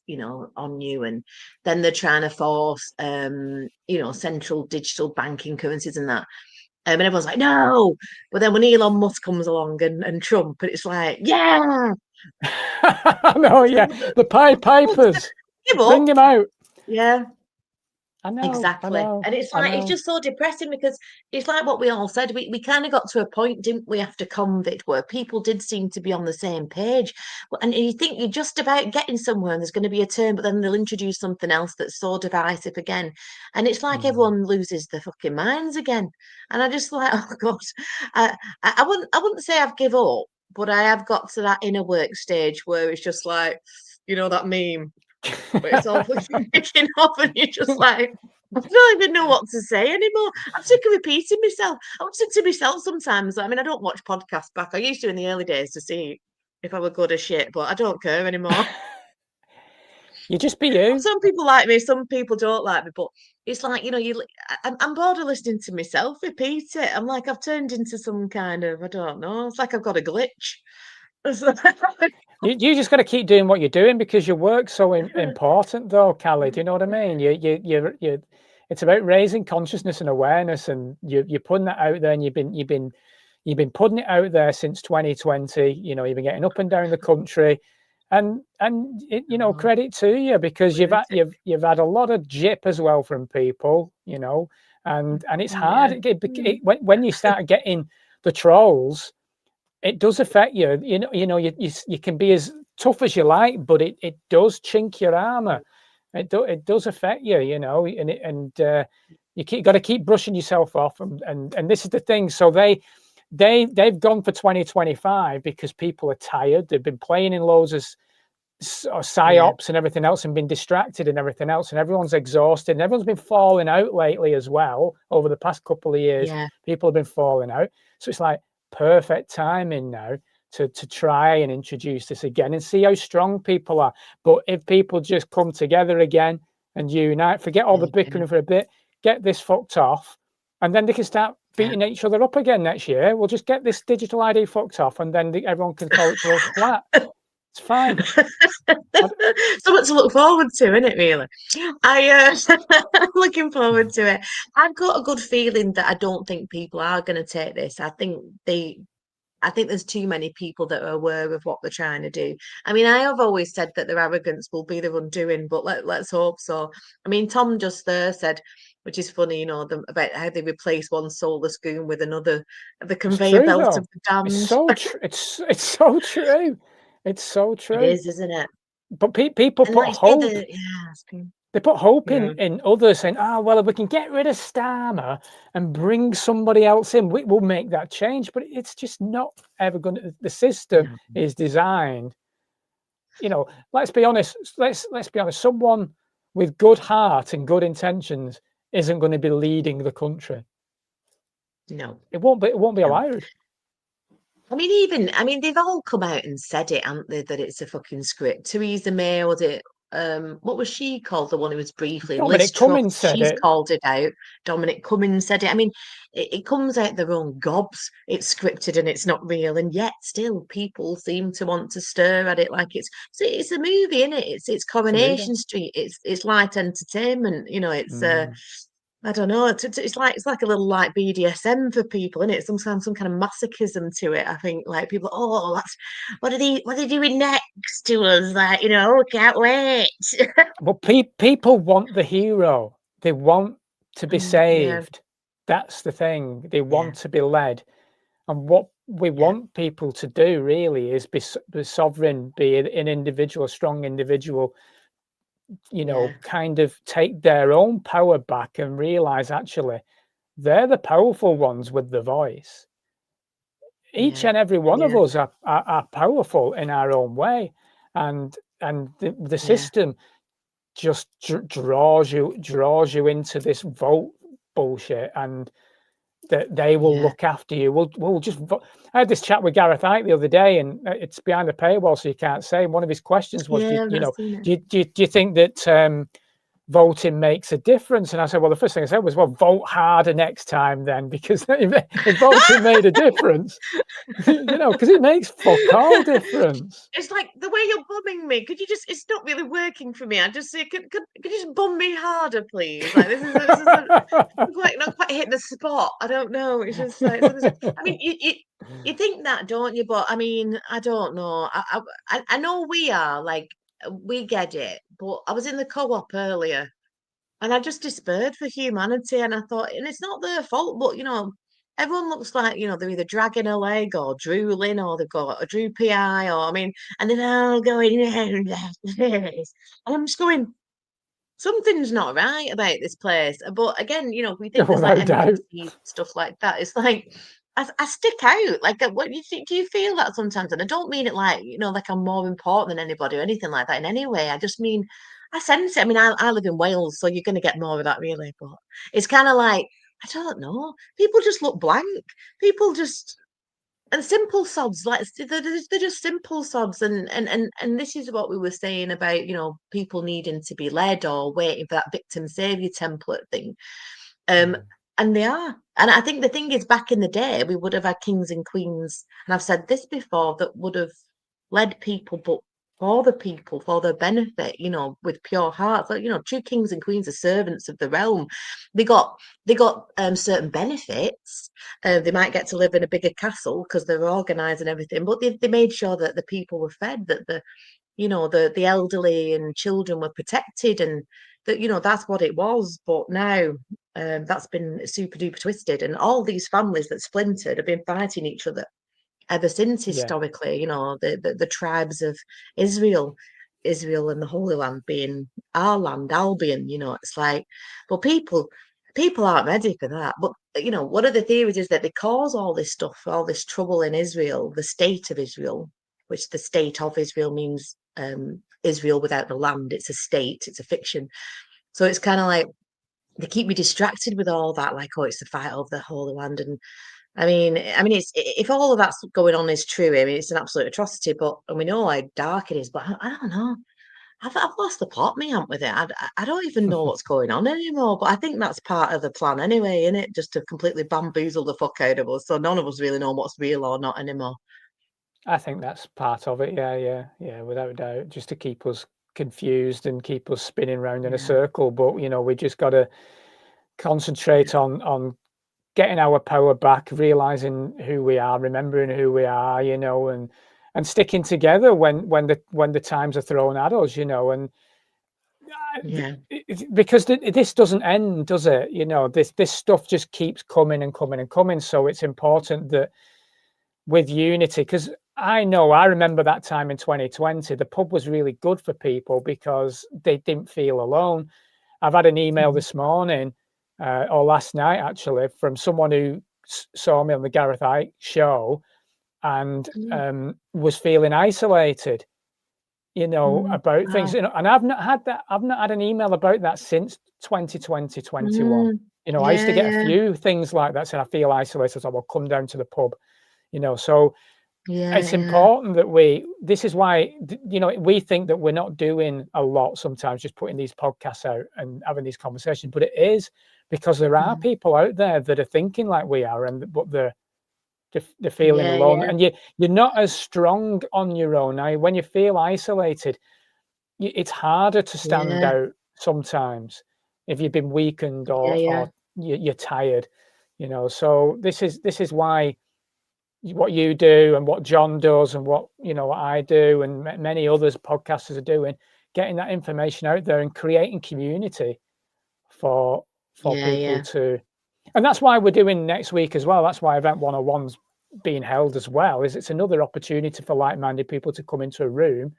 on you, and then they're trying to force central digital banking currencies and that. And everyone's like, no. But then when Elon Musk comes along and Trump, and it's like, yeah. No, yeah. The Pied Pipers. Bring him out. Yeah. I know. Exactly. I know, and it's like, it's just so depressing because it's like what we all said. We kind of got to a point, didn't we, after COVID, where people did seem to be on the same page. And you think you're just about getting somewhere and there's going to be a turn, but then they'll introduce something else that's so divisive again. And it's like everyone loses their fucking minds again. And I just like, oh God, I wouldn't say I've give up, but I have got to that inner work stage where it's just like, that meme. But it's all picking up, and you're just like, I don't even know what to say anymore. I'm sick of repeating myself. I'm sick to myself sometimes. I mean, I don't watch podcasts back. I used to in the early days to see if I were good as shit, but I don't care anymore. You just be you. Some people like me, some people don't like me, but it's like, I'm bored of listening to myself repeat it. I'm like, I've turned into some kind of, I don't know, it's like I've got a glitch. You just got to keep doing what you're doing because your work's so important, though, Callie. Do you know what I mean? You it's about raising consciousness and awareness, and you're putting that out there, and you've been putting it out there since 2020. You've been getting up and down the country, and credit to you because you've had a lot of jip as well from people, and it's hard when you start getting the trolls. It does affect you. You can be as tough as you like, but it does chink your armor. It does affect you, and you got to keep brushing yourself off. And this is the thing. So they've gone for 2025 because people are tired. They've been playing in loads of psyops and everything else, and been distracted and everything else, and everyone's exhausted. And everyone's been falling out lately as well. Over the past couple of years, people have been falling out. So it's like perfect timing now to try and introduce this again and see how strong people are. But if people just come together again and unite, forget all the bickering for a bit, get this fucked off, and then they can start beating each other up again next year. We'll just get this digital ID fucked off, and then everyone can call each other flat. It's fine. Something to look forward to, isn't it, really? I'm looking forward to it. I've got a good feeling that I don't think people are going to take this. I think there's too many people that are aware of what they're trying to do. I mean, I have always said that their arrogance will be their undoing, but let's hope so. I mean, Tom just there said, which is funny, you know, about how they replace one soulless goon with another at the It's conveyor true belt of though. the It's damned. so true. It's so true. It's so It true. is, isn't it? But people And put like you say, hope. They put hope yeah, in others, saying, "Ah, well, if we can get rid of Starmer and bring somebody else in, we will make that change." But it's just not ever going to. The system no, is designed. Let's be honest. Let's be honest. Someone with good heart and good intentions isn't going to be leading the country. no, It won't be. It won't be no. allowed. I mean, they've all come out and said it, haven't they, that it's a fucking script. Theresa May, was it? What was she called? The one who was briefly Liz Dominic Truss. Cummings said She's it. called it out. Dominic Cummings said it. I mean, it comes out their own gobs. It's scripted and it's not real, and yet still people seem to want to stir at it like it's a movie, isn't it? It's It's a movie. Coronation Street. It's light entertainment. You know, it's I don't know. It's like a little like BDSM for people, isn't it? Sometimes some kind of masochism to it. I think like people, oh, that's what are they doing next to us? Like, you know, can't wait. But people want the hero. They want to be Yeah, saved. That's the thing. They yeah, want to be led. And what we yeah, want people to do really is be sovereign, be an individual, a strong individual, yeah, kind of take their own power back and realize actually they're the powerful ones with the voice. Each yeah, and every one of yeah, us are powerful in our own way. And the yeah, system just draws you into this vote bullshit, and that they will yeah, look after you. We'll just I had this chat with Gareth Icke the other day, and it's behind the paywall, so you can't say. And one of his questions was, yeah. I've not seen it. do you think that voting makes a difference? And I said, well, the first thing I said was, well, vote harder next time then, because if voting made a difference, because it makes fuck all difference. It's like the way you're bumming me. Could you just? It's not really working for me. I just say, could you just bum me harder, please? Like not quite hitting the spot. I don't know. It's just like I mean, you think that, don't you? But I mean, I don't know. I know we are like we get it. But I was in the co-op earlier, and I just despaired for humanity. And I thought, and it's not their fault, but you know, everyone looks like, you know, they're either dragging a leg or drooling or they've got a droopy eye, or I mean, and they're all going, and I'm just going, something's not right about this place. But again, you know, if we think there's like Without doubt. NPCs, stuff like that, it's like I stick out. Like, what do you think? Do you feel that sometimes? And I don't mean it like, you know, like I'm more important than anybody or anything like that in any way. I just mean I sense it. I mean, I live in Wales, so you're going to get more of that, really. But it's kind of like I don't know. People just look blank. People just and simple sods, like they're just simple sods, and this is what we were saying about, you know, people needing to be led or waiting for that victim savior template thing. Um, Mm. and they are. And I think the thing is, back in the day, we would have had kings and queens, and I've said this before, that would have led people, but for the people, for their benefit, you know, with pure hearts. Like, you know, true kings and queens are servants of the realm. They got certain benefits. They might get to live in a bigger castle because they're organized and everything, but they made sure that the people were fed, that the elderly and children were protected, and that, you know, that's what it was. But now that's been super duper twisted, and all these families that splintered have been fighting each other ever since. Yeah, Historically, you know, the tribes of Israel, Israel and the Holy Land being our land, Albion, you know, it's like, but people aren't ready for that. But you know, one of the theories is that they cause all this stuff, all this trouble in Israel, the state of Israel, which the state of Israel means Israel without the land. It's a state, it's a fiction. So it's kind of like they keep me distracted with all that, like, oh, it's the fight of the Holy Land. And I mean, it's if all of that's going on is true. I mean, it's an absolute atrocity. But and we know how dark it is. But I don't know. I've lost the plot, me, with it. I don't even know what's going on anymore. But I think that's part of the plan anyway, isn't it? Just to completely bamboozle the fuck out of us, so none of us really know what's real or not anymore. I think that's part of it. Yeah, without doubt, just to keep us confused and keep us spinning round in a Yeah, circle. But we just got to yeah, concentrate on getting our power back, realizing who we are, remembering who we are, and sticking together when the times are thrown at us, and Yeah. because this doesn't end, does it? You know, this stuff just keeps coming and coming and coming. So it's important that with unity, because I remember that time in 2020, the pub was really good for people because they didn't feel alone. I've had an email this morning, or last night actually, from someone who saw me on the Gareth Icke show and was feeling isolated, you know, about things. Wow. You know, and I've not had an email about that since 2020, 21. You know, I used to get a Yeah. few things like that saying I feel isolated, so I'll come down to the pub, you know. So Yeah. it's important that this is why, you know, we think that we're not doing a lot sometimes, just putting these podcasts out and having these conversations, but it is because there are people out there that are thinking like we are, but they're feeling Yeah. alone, Yeah. and you're not as strong on your own. Now, when you feel isolated, it's harder to stand Yeah. out sometimes if you've been weakened Yeah. Yeah. or you're tired, you know. So this is why what you do and what John does and what, you know, what I do and many others podcasters are doing, getting that information out there and creating community for Yeah. people Yeah. to, and that's why we're doing next week as well. That's why Event 101's being held as well, is it's another opportunity for like-minded people to come into a room,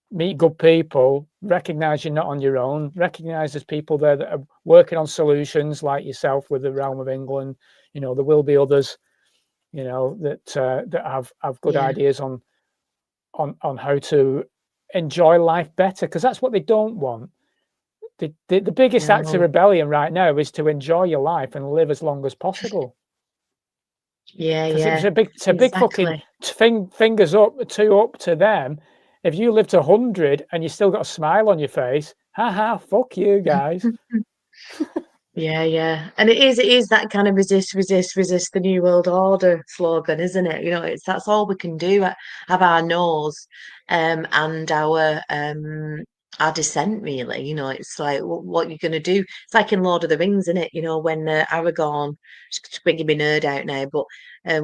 meet good people, recognize you're not on your own, recognize there's people there that are working on solutions like yourself with the Realm of England. You know, there will be others, you know, that have good Yeah. ideas on how to enjoy life better, because that's what they don't want. The biggest act of No. rebellion right now is to enjoy your life and live as long as possible. Yeah. Because Yeah. it's a big fucking Exactly. fingers up to them. If you live to 100 and you still got a smile on your face, fuck you guys. Yeah, yeah. And it is that kind of resist, resist, resist the New World Order slogan, isn't it? You know, that's all we can do, have our nose and our dissent, really. You know, it's like what you're gonna do. It's like in Lord of the Rings, isn't it? You know, when Aragorn, just bringing my nerd out now, but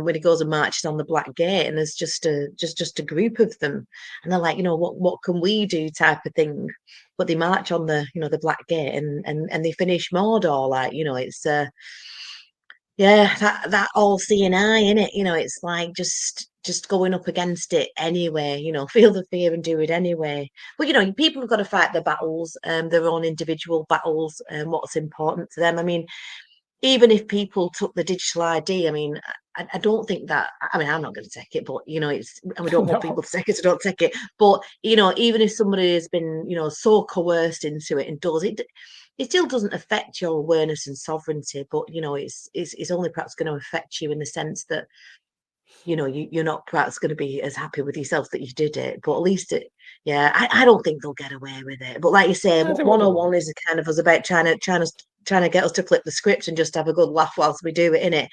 when he goes and marches on the Black Gate and there's just a group of them and they're like, you know, what can we do type of thing, but they march on the, you know, the Black Gate and they finish Mordor. Like, you know, it's yeah, that all seeing eye in it. You know, it's like just going up against it anyway. You know, feel the fear and do it anyway. But you know, people have got to fight their battles, their own individual battles, and what's important to them. I mean, even if people took the digital ID, I mean, I don't think that. I mean, I'm not going to take it, but you know, and we don't want people No. to take it, so don't take it. But you know, even if somebody has been, you know, so coerced into it and does it, it still doesn't affect your awareness and sovereignty. But you know, it's only perhaps going to affect you in the sense that, you know, you're not perhaps going to be as happy with yourself that you did it. But at least yeah, I don't think they'll get away with it. But like you say, I think 101 is kind of us about trying to get us to flip the script and just have a good laugh whilst we do it, innit?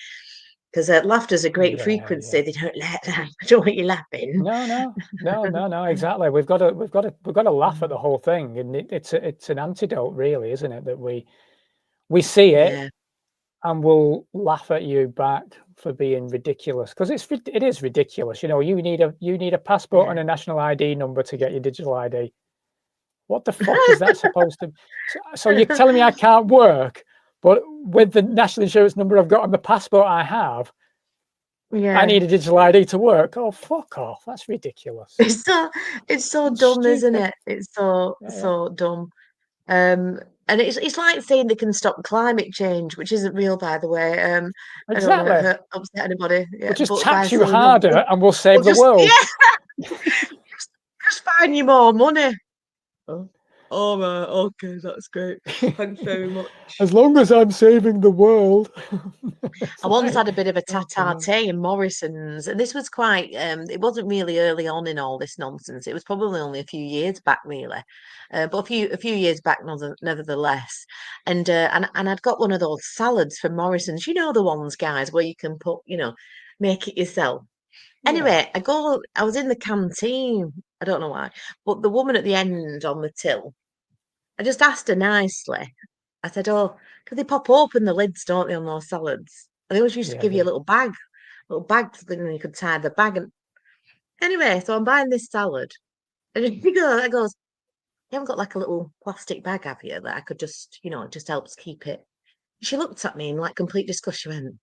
Because laughter's a great yeah. frequency. They don't let I don't want you laughing. No, exactly. We've got to laugh at the whole thing, and it's an antidote, really, isn't it? That we see it Yeah, and we'll laugh at you back for being ridiculous, because it is ridiculous. You know, you need a passport yeah. and a national ID number to get your digital ID. What the fuck is that supposed to? So you're telling me I can't work, but with the national insurance number I've got on the passport I have, I Yeah. need a digital ID to work. Oh, fuck off! That's ridiculous. It's so it's so That's dumb, isn't stupid. it? It's so Yeah. so dumb. And it's like saying they can stop climate change, which isn't real, by the way. I don't know if Exactly. it upset anybody, We'll yeah, just but by tax you saying no, harder and we'll we'll save the just world. just find you more money. Oh, all right, okay, that's great. Thanks very much. As long as I'm saving the world. It's I once like, had a bit of a fucking hell. tete in Morrison's, and this was quite it wasn't really early on in all this nonsense. It was probably only a few years back, really. But a few years back nevertheless. And I'd got one of those salads from Morrison's, you know, the ones, guys, where you can put, you know, make it yourself. Yeah. Anyway, I was in the canteen. I don't know why, but the woman at the end on the till, I just asked her nicely. I said, "Oh, because they pop open the lids, don't they, on those salads? And they always used to Yeah. give you a little bag thing, and you could tie the bag." And anyway, so I'm buying this salad, and she goes, you haven't got like a little plastic bag, have you, that I could just, it just helps keep it. She looked at me in like complete disgust. She went,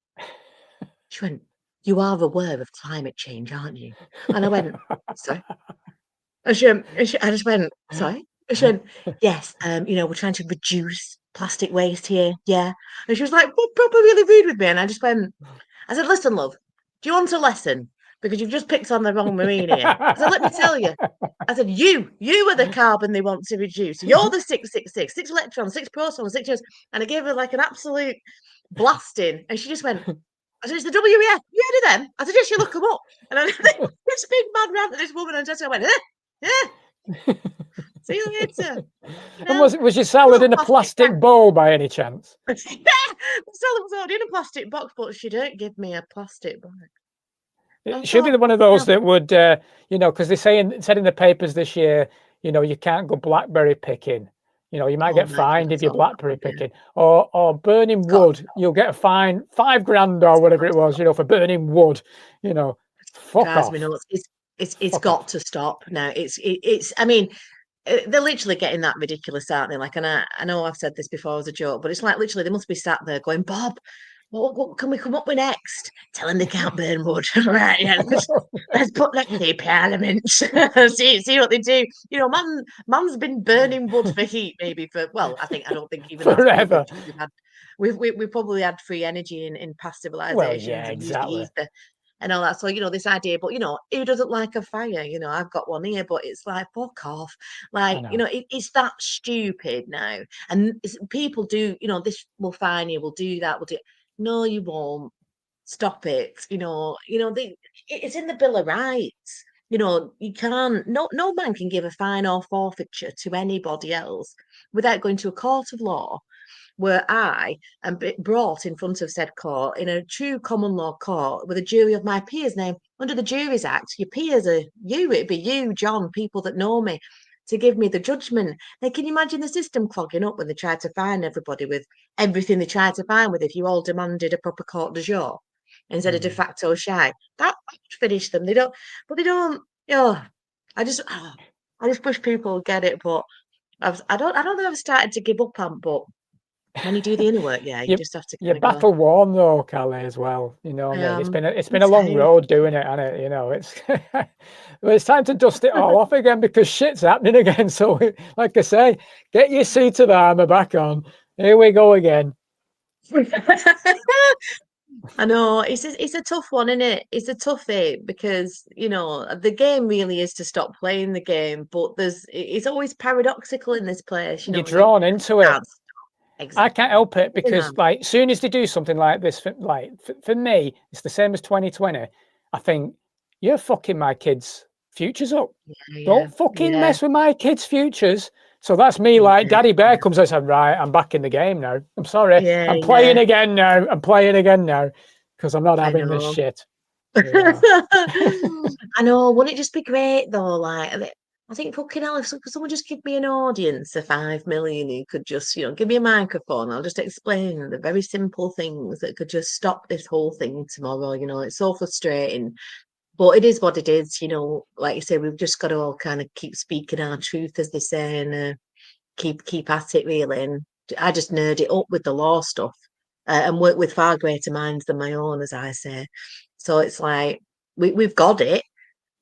you are aware of climate change, aren't you? And I went, sorry. I just went, sorry. And she went, yes, we're trying to reduce plastic waste here. Yeah. And she was like, well, probably really rude with me. And I said, listen, love, do you want a lesson? Because you've just picked on the wrong marine here. I said, let me tell you. I said, you are the carbon they want to reduce. You're the 666, 6 electrons, 6 protons, 6 joules. And I gave her like an absolute blasting. And she just went, I said, it's the WEF. You heard of them? I said, yes, you look them up. And I this big mad rant at this woman, and I went, yeah. See you later. And was your salad in a plastic bowl by any chance? The salad was already in a plastic box, but she don't give me a plastic bag. It should be one of those that would, because they said in the papers this year, you can't go blackberry picking. You might get fined if you're blackberry picking, or burning wood. You'll get a fine, $5,000 or whatever it was, for burning wood. Fuck off. It's got to stop now. It's. I mean, they're literally getting that ridiculous, aren't they? Like, and I know I've said this before as a joke, but it's like literally they must be sat there going, Bob, what can we come up with next? Tell them they can't burn wood. Right, yeah, let's put that in Parliament. see what they do. Man's been burning wood for heat, maybe I don't think even forever. We've probably had free energy in past civilizations. Well, yeah, exactly. And all that. So, this idea, but, who doesn't like a fire? I've got one here, but it's like, fuck off. Like, it's that stupid now. And people do, this will fine you, we'll do that, we'll do. No, you won't. Stop it. It's in the Bill of Rights. You can't, no man can give a fine or forfeiture to anybody else without going to a court of law, where I am brought in front of said court in a true common law court with a jury of my peers. Now, under the Juries Act, your peers are you. It'd be you, John, people that know me, to give me the judgment. Now, can you imagine the system clogging up when they tried to fine everybody with everything they tried to fine with if you all demanded a proper court de jour instead of de facto shy? That would finish them. They don't. I just wish people get it, but I don't think I've started to give up on, but when you do the inner work, you just have to. You're battle worn though, Callie, as well. It's been a long road doing it, and it's well, it's time to dust it all off again because shit's happening again. So, like I say, get your seat of armor back on. Here we go again. I know it's a tough one, isn't it? It's a toughie because the game really is to stop playing the game, but it's always paradoxical in this place. You're drawn into it. Exactly. I can't help it because, like, soon as they do something like this, for me, it's the same as 2020. I think you're fucking my kids' futures up. Don't fucking mess with my kids' futures. So that's me. Like, Daddy Bear comes out and says, "Right, I'm back in the game now. I'm sorry, I'm playing again now. I'm playing again now because I'm not having this shit." I know. Wouldn't it just be great though? Like, I think fucking hell, if someone just give me an audience of 5 million who could just, give me a microphone, I'll just explain the very simple things that could just stop this whole thing tomorrow. It's so frustrating. But it is what it is, like you say, we've just got to all kind of keep speaking our truth, as they say, and keep at it, really. And I just nerd it up with the law stuff and work with far greater minds than my own, as I say. So it's like, we've got it.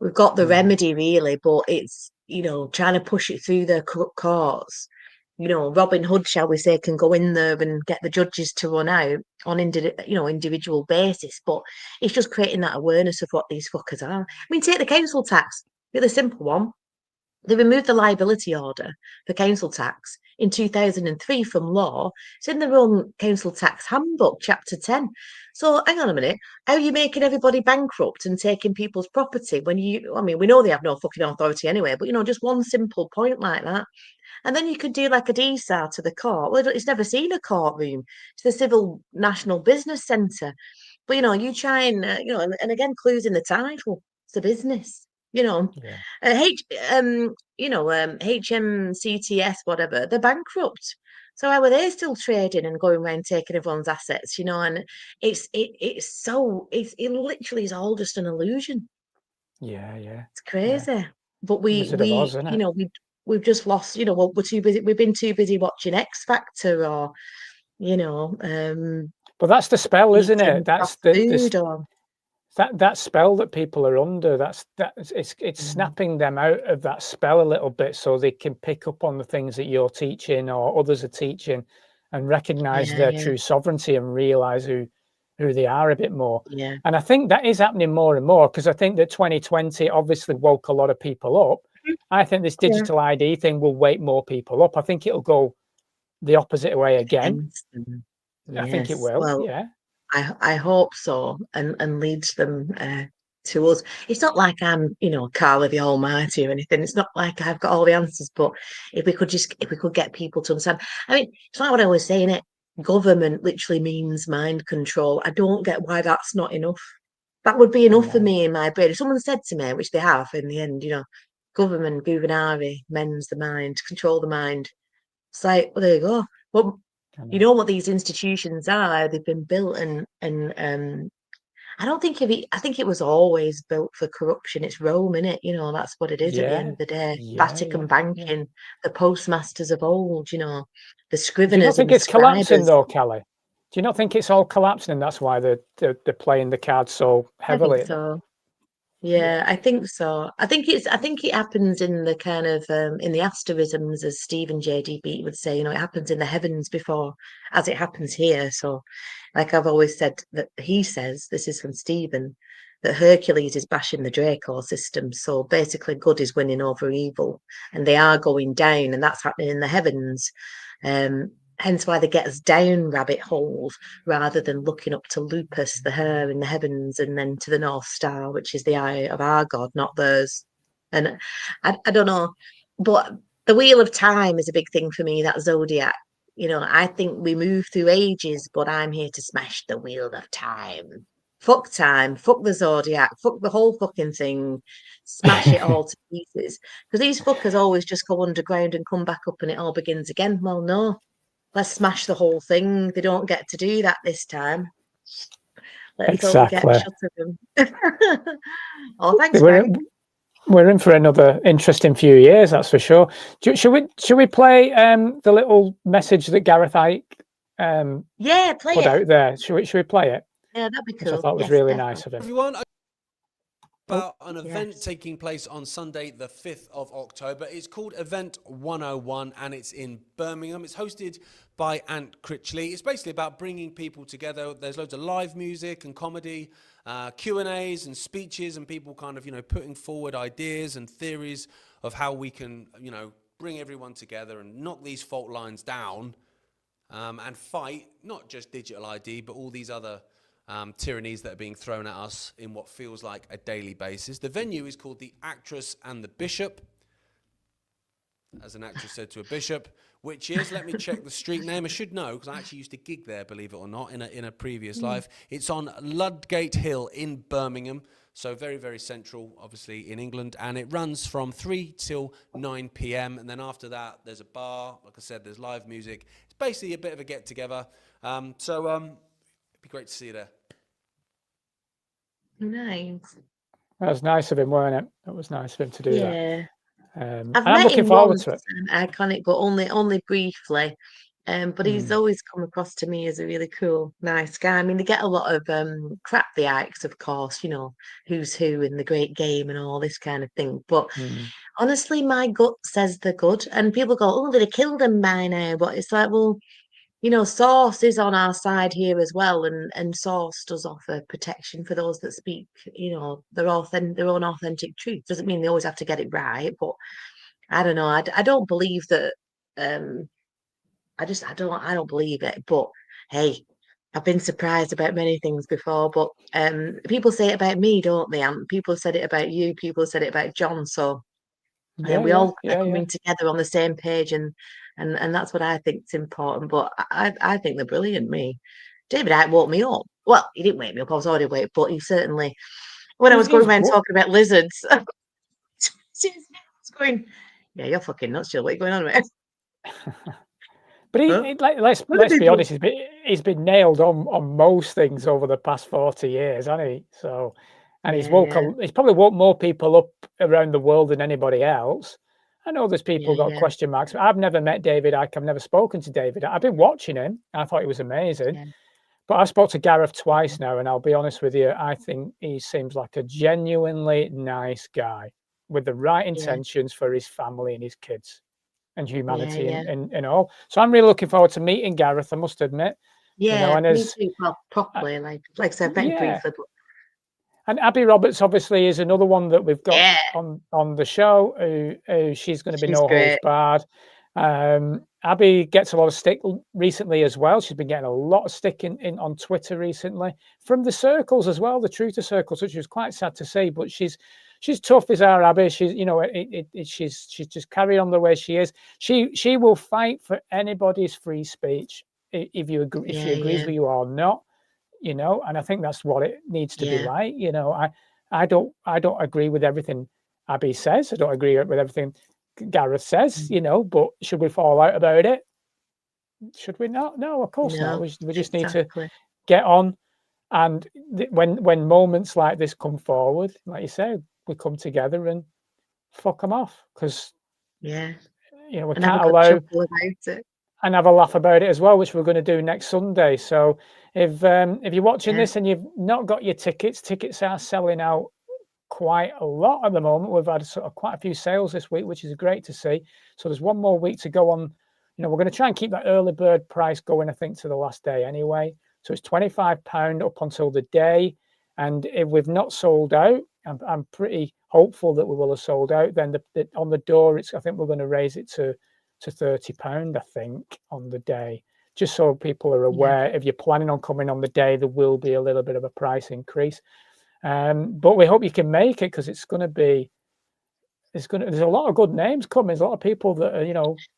We've got the remedy, really, but it's, trying to push it through the courts. Robin Hood, shall we say, can go in there and get the judges to run out on individual basis, but it's just creating that awareness of what these fuckers are. I mean, take the council tax, really simple one. They removed the liability order for council tax in 2003 from law. It's in their own council tax handbook, chapter 10. So hang on a minute. How are you making everybody bankrupt and taking people's property when we know they have no fucking authority anyway, but just one simple point like that. And then you could do like a DSAR to the court. Well, it's never seen a courtroom. It's the Civil National Business Centre. But, you try and, and again, clues in the title. It's a business. HMCTS, whatever, they're bankrupt. So how are they still trading and going around taking everyone's assets? And it literally is all just an illusion. Yeah. It's crazy. But we we've just lost, you know, well, we're too busy. We've been too busy watching X Factor, or you know, But that's the spell, isn't eating it? That's fast food, or that spell that people are under. It's snapping them out of that spell a little bit, so they can pick up on the things that you're teaching or others are teaching, and recognize their true sovereignty and realize who they are a bit more. Yeah. And I think that is happening more and more, because I think that 2020 obviously woke a lot of people up. I think this digital ID thing will wake more people up. I think it'll go the opposite way again. I think it Yes. will. Well, Yeah. I hope so, and leads them to us. It's not like I'm, you know, Carla the Almighty or anything. It's not like I've got all the answers. But if we could get people to understand, I mean, it's like what I always say, innit? Government literally means mind control. I don't get why that's not enough. That would be enough for me in my brain. If someone said to me, which they have in the end, you know, government, governare, men's the mind, control the mind. It's like, well, there you go. Well, you know what these institutions are. They've been built, and I don't think of it. I think it was always built for corruption. It's Rome, innit? You know, that's what it is at the end of the day. Vatican banking, the postmasters of old, you know, the Do you not scriveners and think the it's collapsing scribers. though, Kelly? Do you not think it's all collapsing, and that's why they're playing the cards so I think heavily? so. Yeah, I think so. I think it happens in the kind of in the asterisms, as Stephen J.D. Beat would say, you know, it happens in the heavens before as it happens here. So like I've always said, that he says, this is from Stephen, that Hercules is bashing the Draco system. So basically good is winning over evil, and they are going down, and that's happening in the heavens. Hence why they get us down rabbit holes rather than looking up to Lupus, the hare in the heavens, and then to the North Star, which is the eye of our God, not theirs. And I don't know, but the Wheel of Time is a big thing for me, that zodiac. You know, I think we move through ages, but I'm here to smash the Wheel of Time. Fuck time, fuck the zodiac, fuck the whole fucking thing, smash it all to pieces. Because these fuckers always just go underground and come back up and it all begins again. Well, no, let's smash the whole thing. They don't get to do that this time. Let's hope we get Exactly. shut of them. Oh, thanks, We're Frank. we're in for another interesting few years, that's for sure. Should we play the little message that Gareth Icke Yeah, play put it. out there? Should we play it? Yeah, that'd be Which I cool. thought was Yes, really definitely. nice of him. Everyone, about an event Yes. taking place on Sunday, the 5th of October. It's called Event 101 and it's in Birmingham. It's hosted by Critchley. It's basically about bringing people together. There's loads of live music and comedy, Q&As and speeches, and people kind of, you know, putting forward ideas and theories of how we can, you know, bring everyone together and knock these fault lines down and fight not just digital ID, but all these other tyrannies that are being thrown at us in what feels like a daily basis. The venue is called The Actress and the Bishop, as an actress said to a bishop, which is, let me check the street name, I should know, because I actually used to gig there, believe it or not, in a previous life. It's on Ludgate Hill in Birmingham, so very, very central, obviously, in England, and it runs from 3 till 9 p.m, and then after that, there's a bar, like I said, there's live music. It's basically a bit of a get-together, it'd be great to see you there. Nice. That was nice of him, wasn't it? That was nice of him to do that. Yeah. And I've I'm met looking him forward once, to it. Iconic, but only briefly. But he's always come across to me as a really cool, nice guy. I mean, they get a lot of crap, the Ikes, of course, you know, who's who in the Great Game and all this kind of thing. But honestly, my gut says they're good. And people go, oh, they'd have killed him by now. But it's like, well, you know, Source is on our side here as well, and Source does offer protection for those that speak, you know, their own authentic truth. Doesn't mean they always have to get it right, but I don't know. I don't believe that. I don't believe it. But hey, I've been surprised about many things before. But people say it about me, don't they? And people said it about you. People said it about John. So and we all are coming together on the same page, and that's what I think is important. But I think they're brilliant. Me, David Icke woke me up. Well, he didn't wake me up. I was already awake, but he certainly, when I was going around talking about lizards, I was going, yeah, you're fucking nuts, Jill. What are you going on with? But let's be honest, he's been nailed on most things over the past 40 years, hasn't he? So, and he's probably woke more people up around the world than anybody else. I know there's people Yeah, got yeah, question marks. I've never met David Icke. I've never spoken to David. I've been watching him. I thought he was amazing. yeah. But I spoke to Gareth twice now, and I'll be honest with you, I think he seems like a genuinely nice guy with the right Yeah, intentions for his family and his kids and yeah, humanity yeah. and all. So I'm really looking forward to meeting Gareth, I must admit. Yeah, And me as too. Well, properly, like I said, I've met him yeah, briefly, but and Abi Roberts obviously is another one that we've got yeah, on the show. Who she's going to be she's no holds great. barred. Abi gets a lot of stick recently as well. She's been getting a lot of stick in on Twitter recently from the circles as well, the Truth circles, which was quite sad to see. But she's tough as our Abi. She's she's just carrying on the way she is. She will fight for anybody's free speech if you agree, if she Yeah, agrees yeah, with you or not. And I think that's what it needs to be yeah, like. I don't agree with everything Abi says. I don't agree with everything Gareth says. But should we fall out about it? Should we not? No, of course not. no, We just need to exactly. get on. And when moments like this come forward, like you said, we come together and fuck them off because Yeah, we and have a can't good allow chuckle about it. and have a laugh about it as well, which we're going to do next Sunday. So if you're watching Yeah, this and you've not got your tickets are selling out quite a lot at the moment. We've had sort of quite a few sales this week, which is great to see. So there's one more week to go on. We're going to try and keep that early bird price going, I think, to the last day anyway. So it's £25 up until the day. And if we've not sold out, I'm pretty hopeful that we will have sold out. Then on the door, I think we're going to raise it to £30, I think, on the day, just so people are yeah, aware. If you're planning on coming on the day, there will be a little bit of a price increase. But we hope you can make it because there's a lot of good names coming. There's a lot of people that are,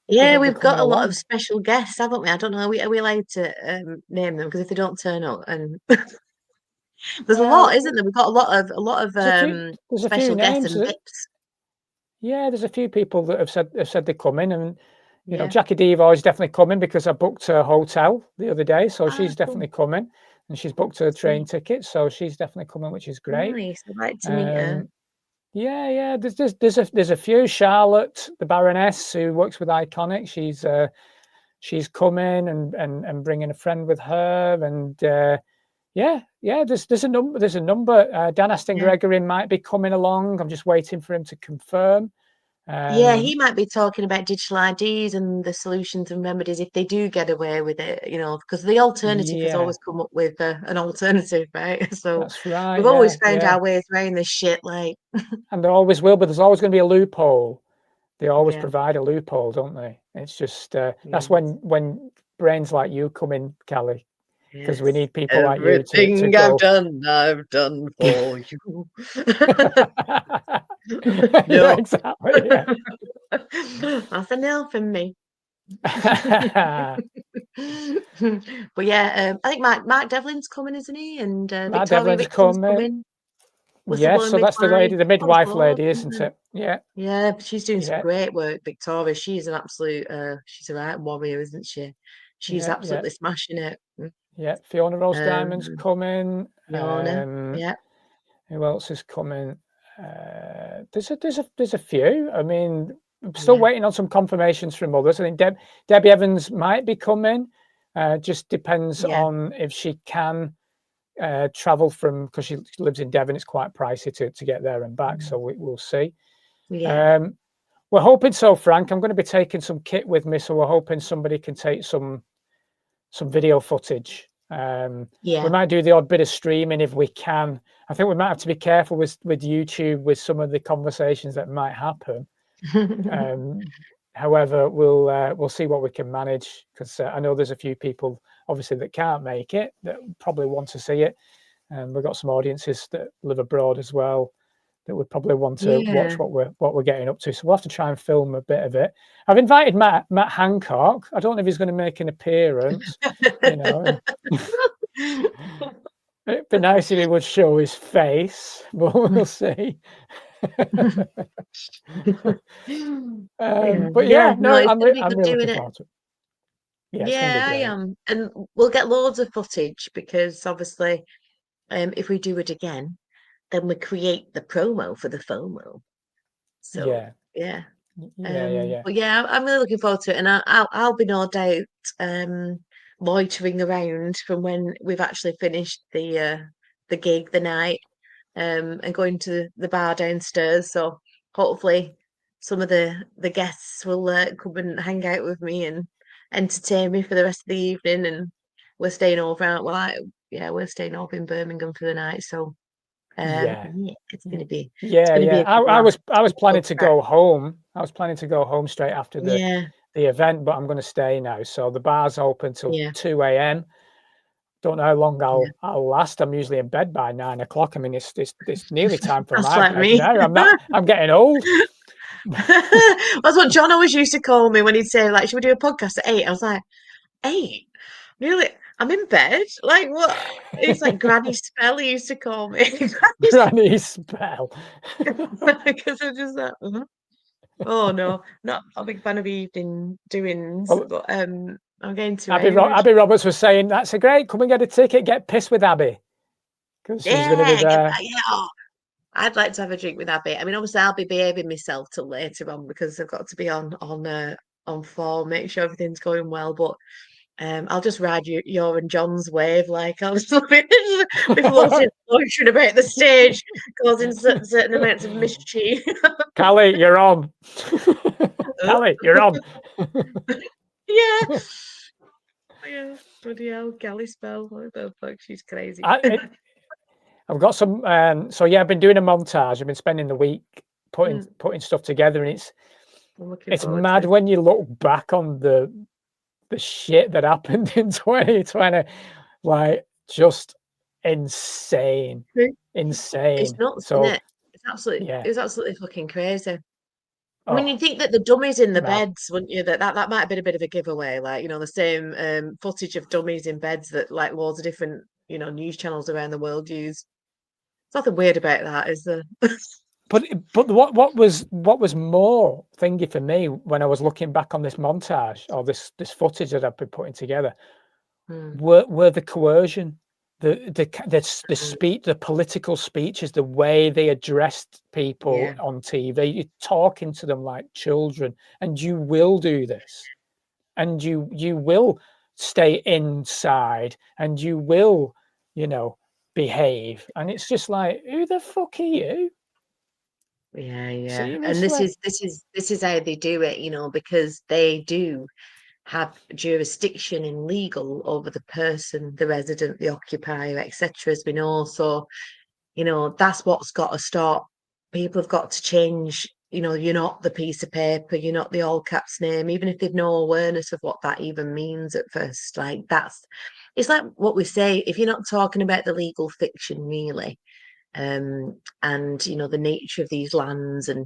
yeah. gonna be We've got coming a lot of along. special guests, haven't we? I don't know. Are we allowed to name them? Because if they don't turn up, and there's a lot, Well, isn't there? We've got a lot of there's a few special guests names and that, VIPs. yeah, there's a few people that have said they're coming, and Yeah. Jackie Devo is definitely coming because I booked her hotel the other day, so Ah, she's cool. definitely coming, and she's booked her train Sweet. ticket, so she's definitely coming, which is great. Nice. I'd like to meet her. Yeah. There's a few. Charlotte, the Baroness, who works with Iconic, she's coming and bringing a friend with her, and there's a number. Dan Aston Yeah. Gregory might be coming along. I'm just waiting for him to confirm. Yeah, he might be talking about digital IDs and the solutions and remedies if they do get away with it, because the alternative has Yeah, always come up with an alternative, right? So that's right. we've always found Yeah, our ways around this shit, like, and there always will, but there's always going to be a loophole. They always yeah, provide a loophole, don't they? It's just that's yes, when brains like you come in, Callie, because we yes. need people like you to Everything go. I've done for you. Yeah, No. exactly. Yeah. That's a no from me. But yeah, I think Mark Devlin's coming, isn't he? And Matt Victoria Devlin's Richton's coming. coming. Yes, Whistleblower so that's the midwife. lady, the Oh, there's midwife loads, lady, isn't isn't there? it? Yeah, Yeah, but she's doing some yeah, great work, Victoria. She's an absolute she's a right warrior, isn't she? She's yeah. absolutely smashing it. Yeah, Fiona Rose Diamond's Um, coming. Fiona, yeah, Who else is coming? There's a few. I mean, I'm still yeah, waiting on some confirmations from others. I think Debbie Evans might be coming. Just depends yeah, on if she can travel from, because she lives in Devon. It's quite pricey to get there and back. So we'll see. yeah, We're hoping so, Frank. I'm going to be taking some kit with me, so we're hoping somebody can take some video footage. We yeah. might do the odd bit of streaming if we can. I think we might have to be careful with YouTube with some of the conversations that might happen. However, we'll see what we can manage, because I know there's a few people obviously that can't make it that probably want to see it, and we've got some audiences that live abroad as well that would probably want to watch Yeah. what we're getting up to. So we'll have to try and film a bit of it. I've invited Matt Hancock. I don't know if he's going to make an appearance. And it'd be nice if he would show his face, but we'll see. But yeah, no, it's I'm gonna be really good doing looking it. forward to it. Yeah, it's going to Yeah, be I great. am, and we'll get loads of footage because obviously, if we do it again, then we create the promo for the FOMO. So Yeah. yeah, Yeah. But yeah, I'm really looking forward to it, and I'll be no doubt loitering around from when we've actually finished the gig, the night, and going to the bar downstairs. So hopefully some of the guests will come and hang out with me and entertain me for the rest of the evening. And we're staying over out. We're staying over in Birmingham for the night. So Yeah. it's gonna be Yeah. a good I laugh. was planning Good to crack. go home. I was planning to go home straight after Yeah, the event, but I'm going to stay now. So the bar's open till yeah, 2 a.m. Don't know how long yeah. I'll last. I'm usually in bed by 9 o'clock. I mean, it's nearly time for That's my like bed me. now. I'm getting old. That's what John always used to call me when he'd say, like, should we do a podcast at 8? I was like, 8? Really? I'm in bed? Like, what? It's like Granny Spell, he used to call me. Granny spell. Because I'm just like, oh no, not a big fan of evening doings, Well, but I'm getting to age. Abi Roberts was saying, that's a great, come and get a ticket, get pissed with Abi. Because she's going to be Yeah, there. yeah. Oh, I'd like to have a drink with Abby. I mean, obviously, I'll be behaving myself till later on because I've got to be on form, make sure everything's going well. But I'll just ride your and John's wave. Like I'll just be floating, loitering about the stage, causing certain amounts of mischief. Callie, you're on. Callie, you're on. Yeah. Yeah. Bloody hell, Galley spell. What the fuck? She's crazy. I've got some. So yeah, I've been doing a montage. I've been spending the week putting stuff together, and it's mad when you look back on the shit that happened in 2020. Like, just insane. It's nuts, So isn't it? It was absolutely fucking crazy. I mean, oh, you'd think that the dummies in the mad. beds, wouldn't you? That might have been a bit of a giveaway, like, the same footage of dummies in beds that like loads of different, news channels around the world use. There's nothing weird about that, is there? But what was more thingy for me when I was looking back on this montage or this footage that I've been putting together were the coercion, the speech, the political speeches, the way they addressed people on TV. You're talking to them like children, and you will do this, and you will stay inside, and you will, behave. And it's just like, who the fuck are you? Yeah. Seriously? And this is how they do it, because they do have jurisdiction in legal over the person, the resident, the occupier, etc., as we know. So, that's what's got to stop. People have got to change. You're not the piece of paper, you're not the all caps name, even if they've no awareness of what that even means at first. Like, it's like what we say, if you're not talking about the legal fiction, really, and the nature of these lands, and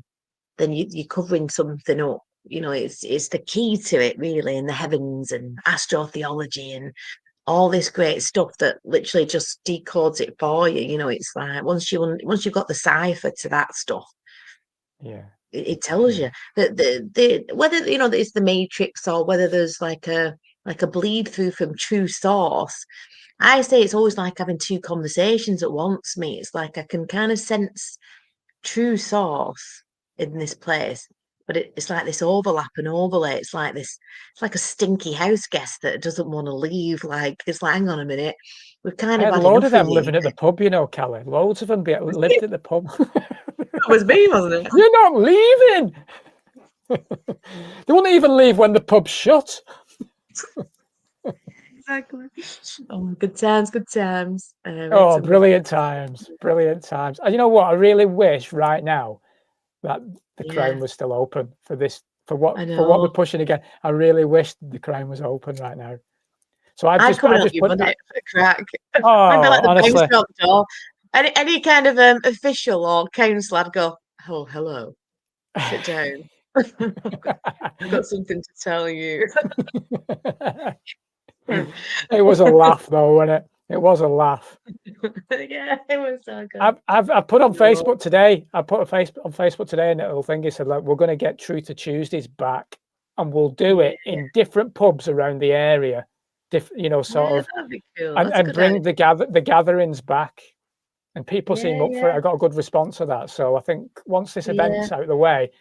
then you're covering something up. It's the key to it, really, in the heavens and astrotheology and all this great stuff that literally just decodes it for you. It's like once you've got the cipher to that stuff, it tells you that the whether it's the Matrix or whether there's like a bleed through from true source. I say it's always like having two conversations at once, mate. It's like I can kind of sense true source in this place, but it's like this overlap and overlay. It's like a stinky house guest that doesn't want to leave. Like, it's like, hang on a minute, we've kind I of had a had load enough of them you. living at the pub, Kelly. Loads of them lived at the pub. It was me, wasn't it? You're not leaving. They wouldn't even leave when the pub's shut. Exactly. Oh, good times. Brilliant times. And you know what? I really wish right now that the Crown was still open for this, for what we're pushing again. I really wish the Crown was open right now. So I've just put that. Crack. Oh, honestly, door. Any kind of official or council, I'd go, oh, hello, sit down. I've got something to tell you. It was a laugh, though, wasn't it? It was a laugh. Yeah, it was so good. I've put on Facebook today. I put on Facebook today, and a little thing. He said, like, we're going to get Truth to Tuesdays back, and we'll do it in different pubs around the area. Sort of, cool. and bring the gatherings back. And people seem up for it. I got a good response to that. So I think once this event's out of the way,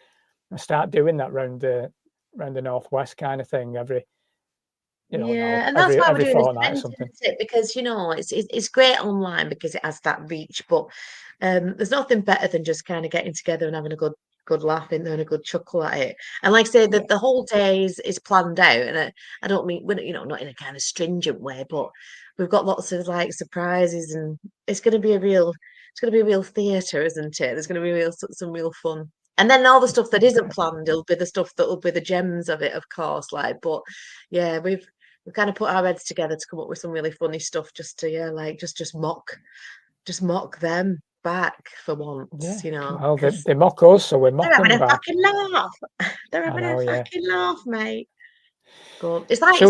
and start doing that round the northwest kind of thing every, yeah, and that's why we're every doing this fortnight or event, something. isn't it? Because it's great online because it has that reach, but there's nothing better than just kind of getting together and having a good laugh in there and a good chuckle at it. And like I say, the whole day is planned out, and I don't mean we're not in a kind of stringent way, but we've got lots of like surprises, and it's going to be a real theatre, isn't it? There's going to be some real fun. And then all the stuff that isn't planned will be the stuff that will be the gems of it, of course. Like, but yeah, we've kind of put our heads together to come up with some really funny stuff, just to just mock them back for once, Well, they mock us, so we're mocking they're having them a back. fucking laugh. They're having a fucking laugh, mate. But it's like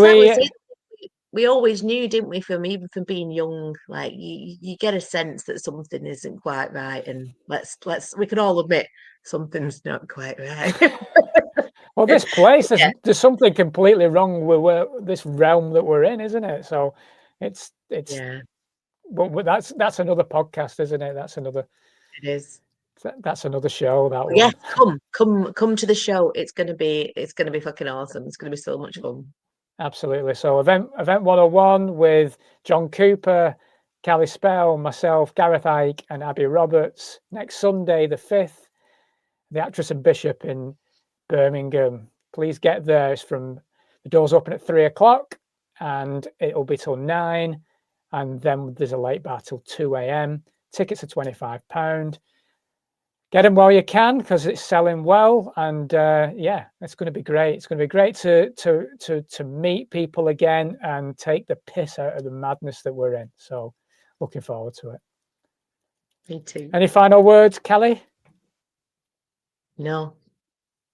we always knew, didn't we, even from being young, like you get a sense that something isn't quite right, and we can all admit something's not quite right. Well, this place, there's something completely wrong with this realm that we're in, isn't it? So it's yeah. But that's another podcast, isn't it? That's another. It is. That's another show. That one. Yes, come to the show. It's gonna be fucking awesome. It's gonna be so much fun. Absolutely. So event 101 with John Cooper, Callie Spell, myself, Gareth Icke, and Abi Roberts next Sunday, the 5th. The Actress and Bishop in Birmingham. Please get there. The doors open at 3 o'clock, and it'll be till 9, and then there's a late bar till 2 a.m. Tickets are £25. Get them while you can because it's selling well, and it's going to be great. It's going to be great to meet people again and take the piss out of the madness that we're in. So, looking forward to it. Me too. Any final words, Kelly? No.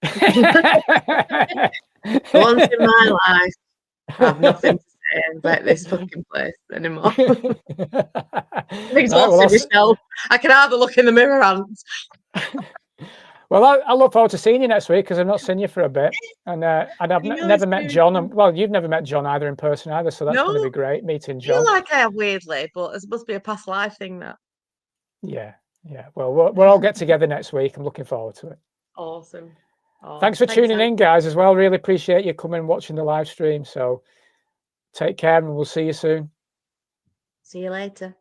Once in my life, I have nothing to say about this fucking place anymore. I've exhausted myself. I can hardly look in the mirror, Ant. Well, I look forward to seeing you next week because I've not seen you for a bit, and I've never met John. Well, you've never met John either in person either, so that's going to be great meeting John. I feel like I have weirdly, but it must be a past life thing. That. Yeah. Well, we'll all get together next week. I'm looking forward to it. Awesome. Thanks for tuning in, guys, as well. Really appreciate you coming and watching the live stream. So take care, and we'll see you soon. See you later.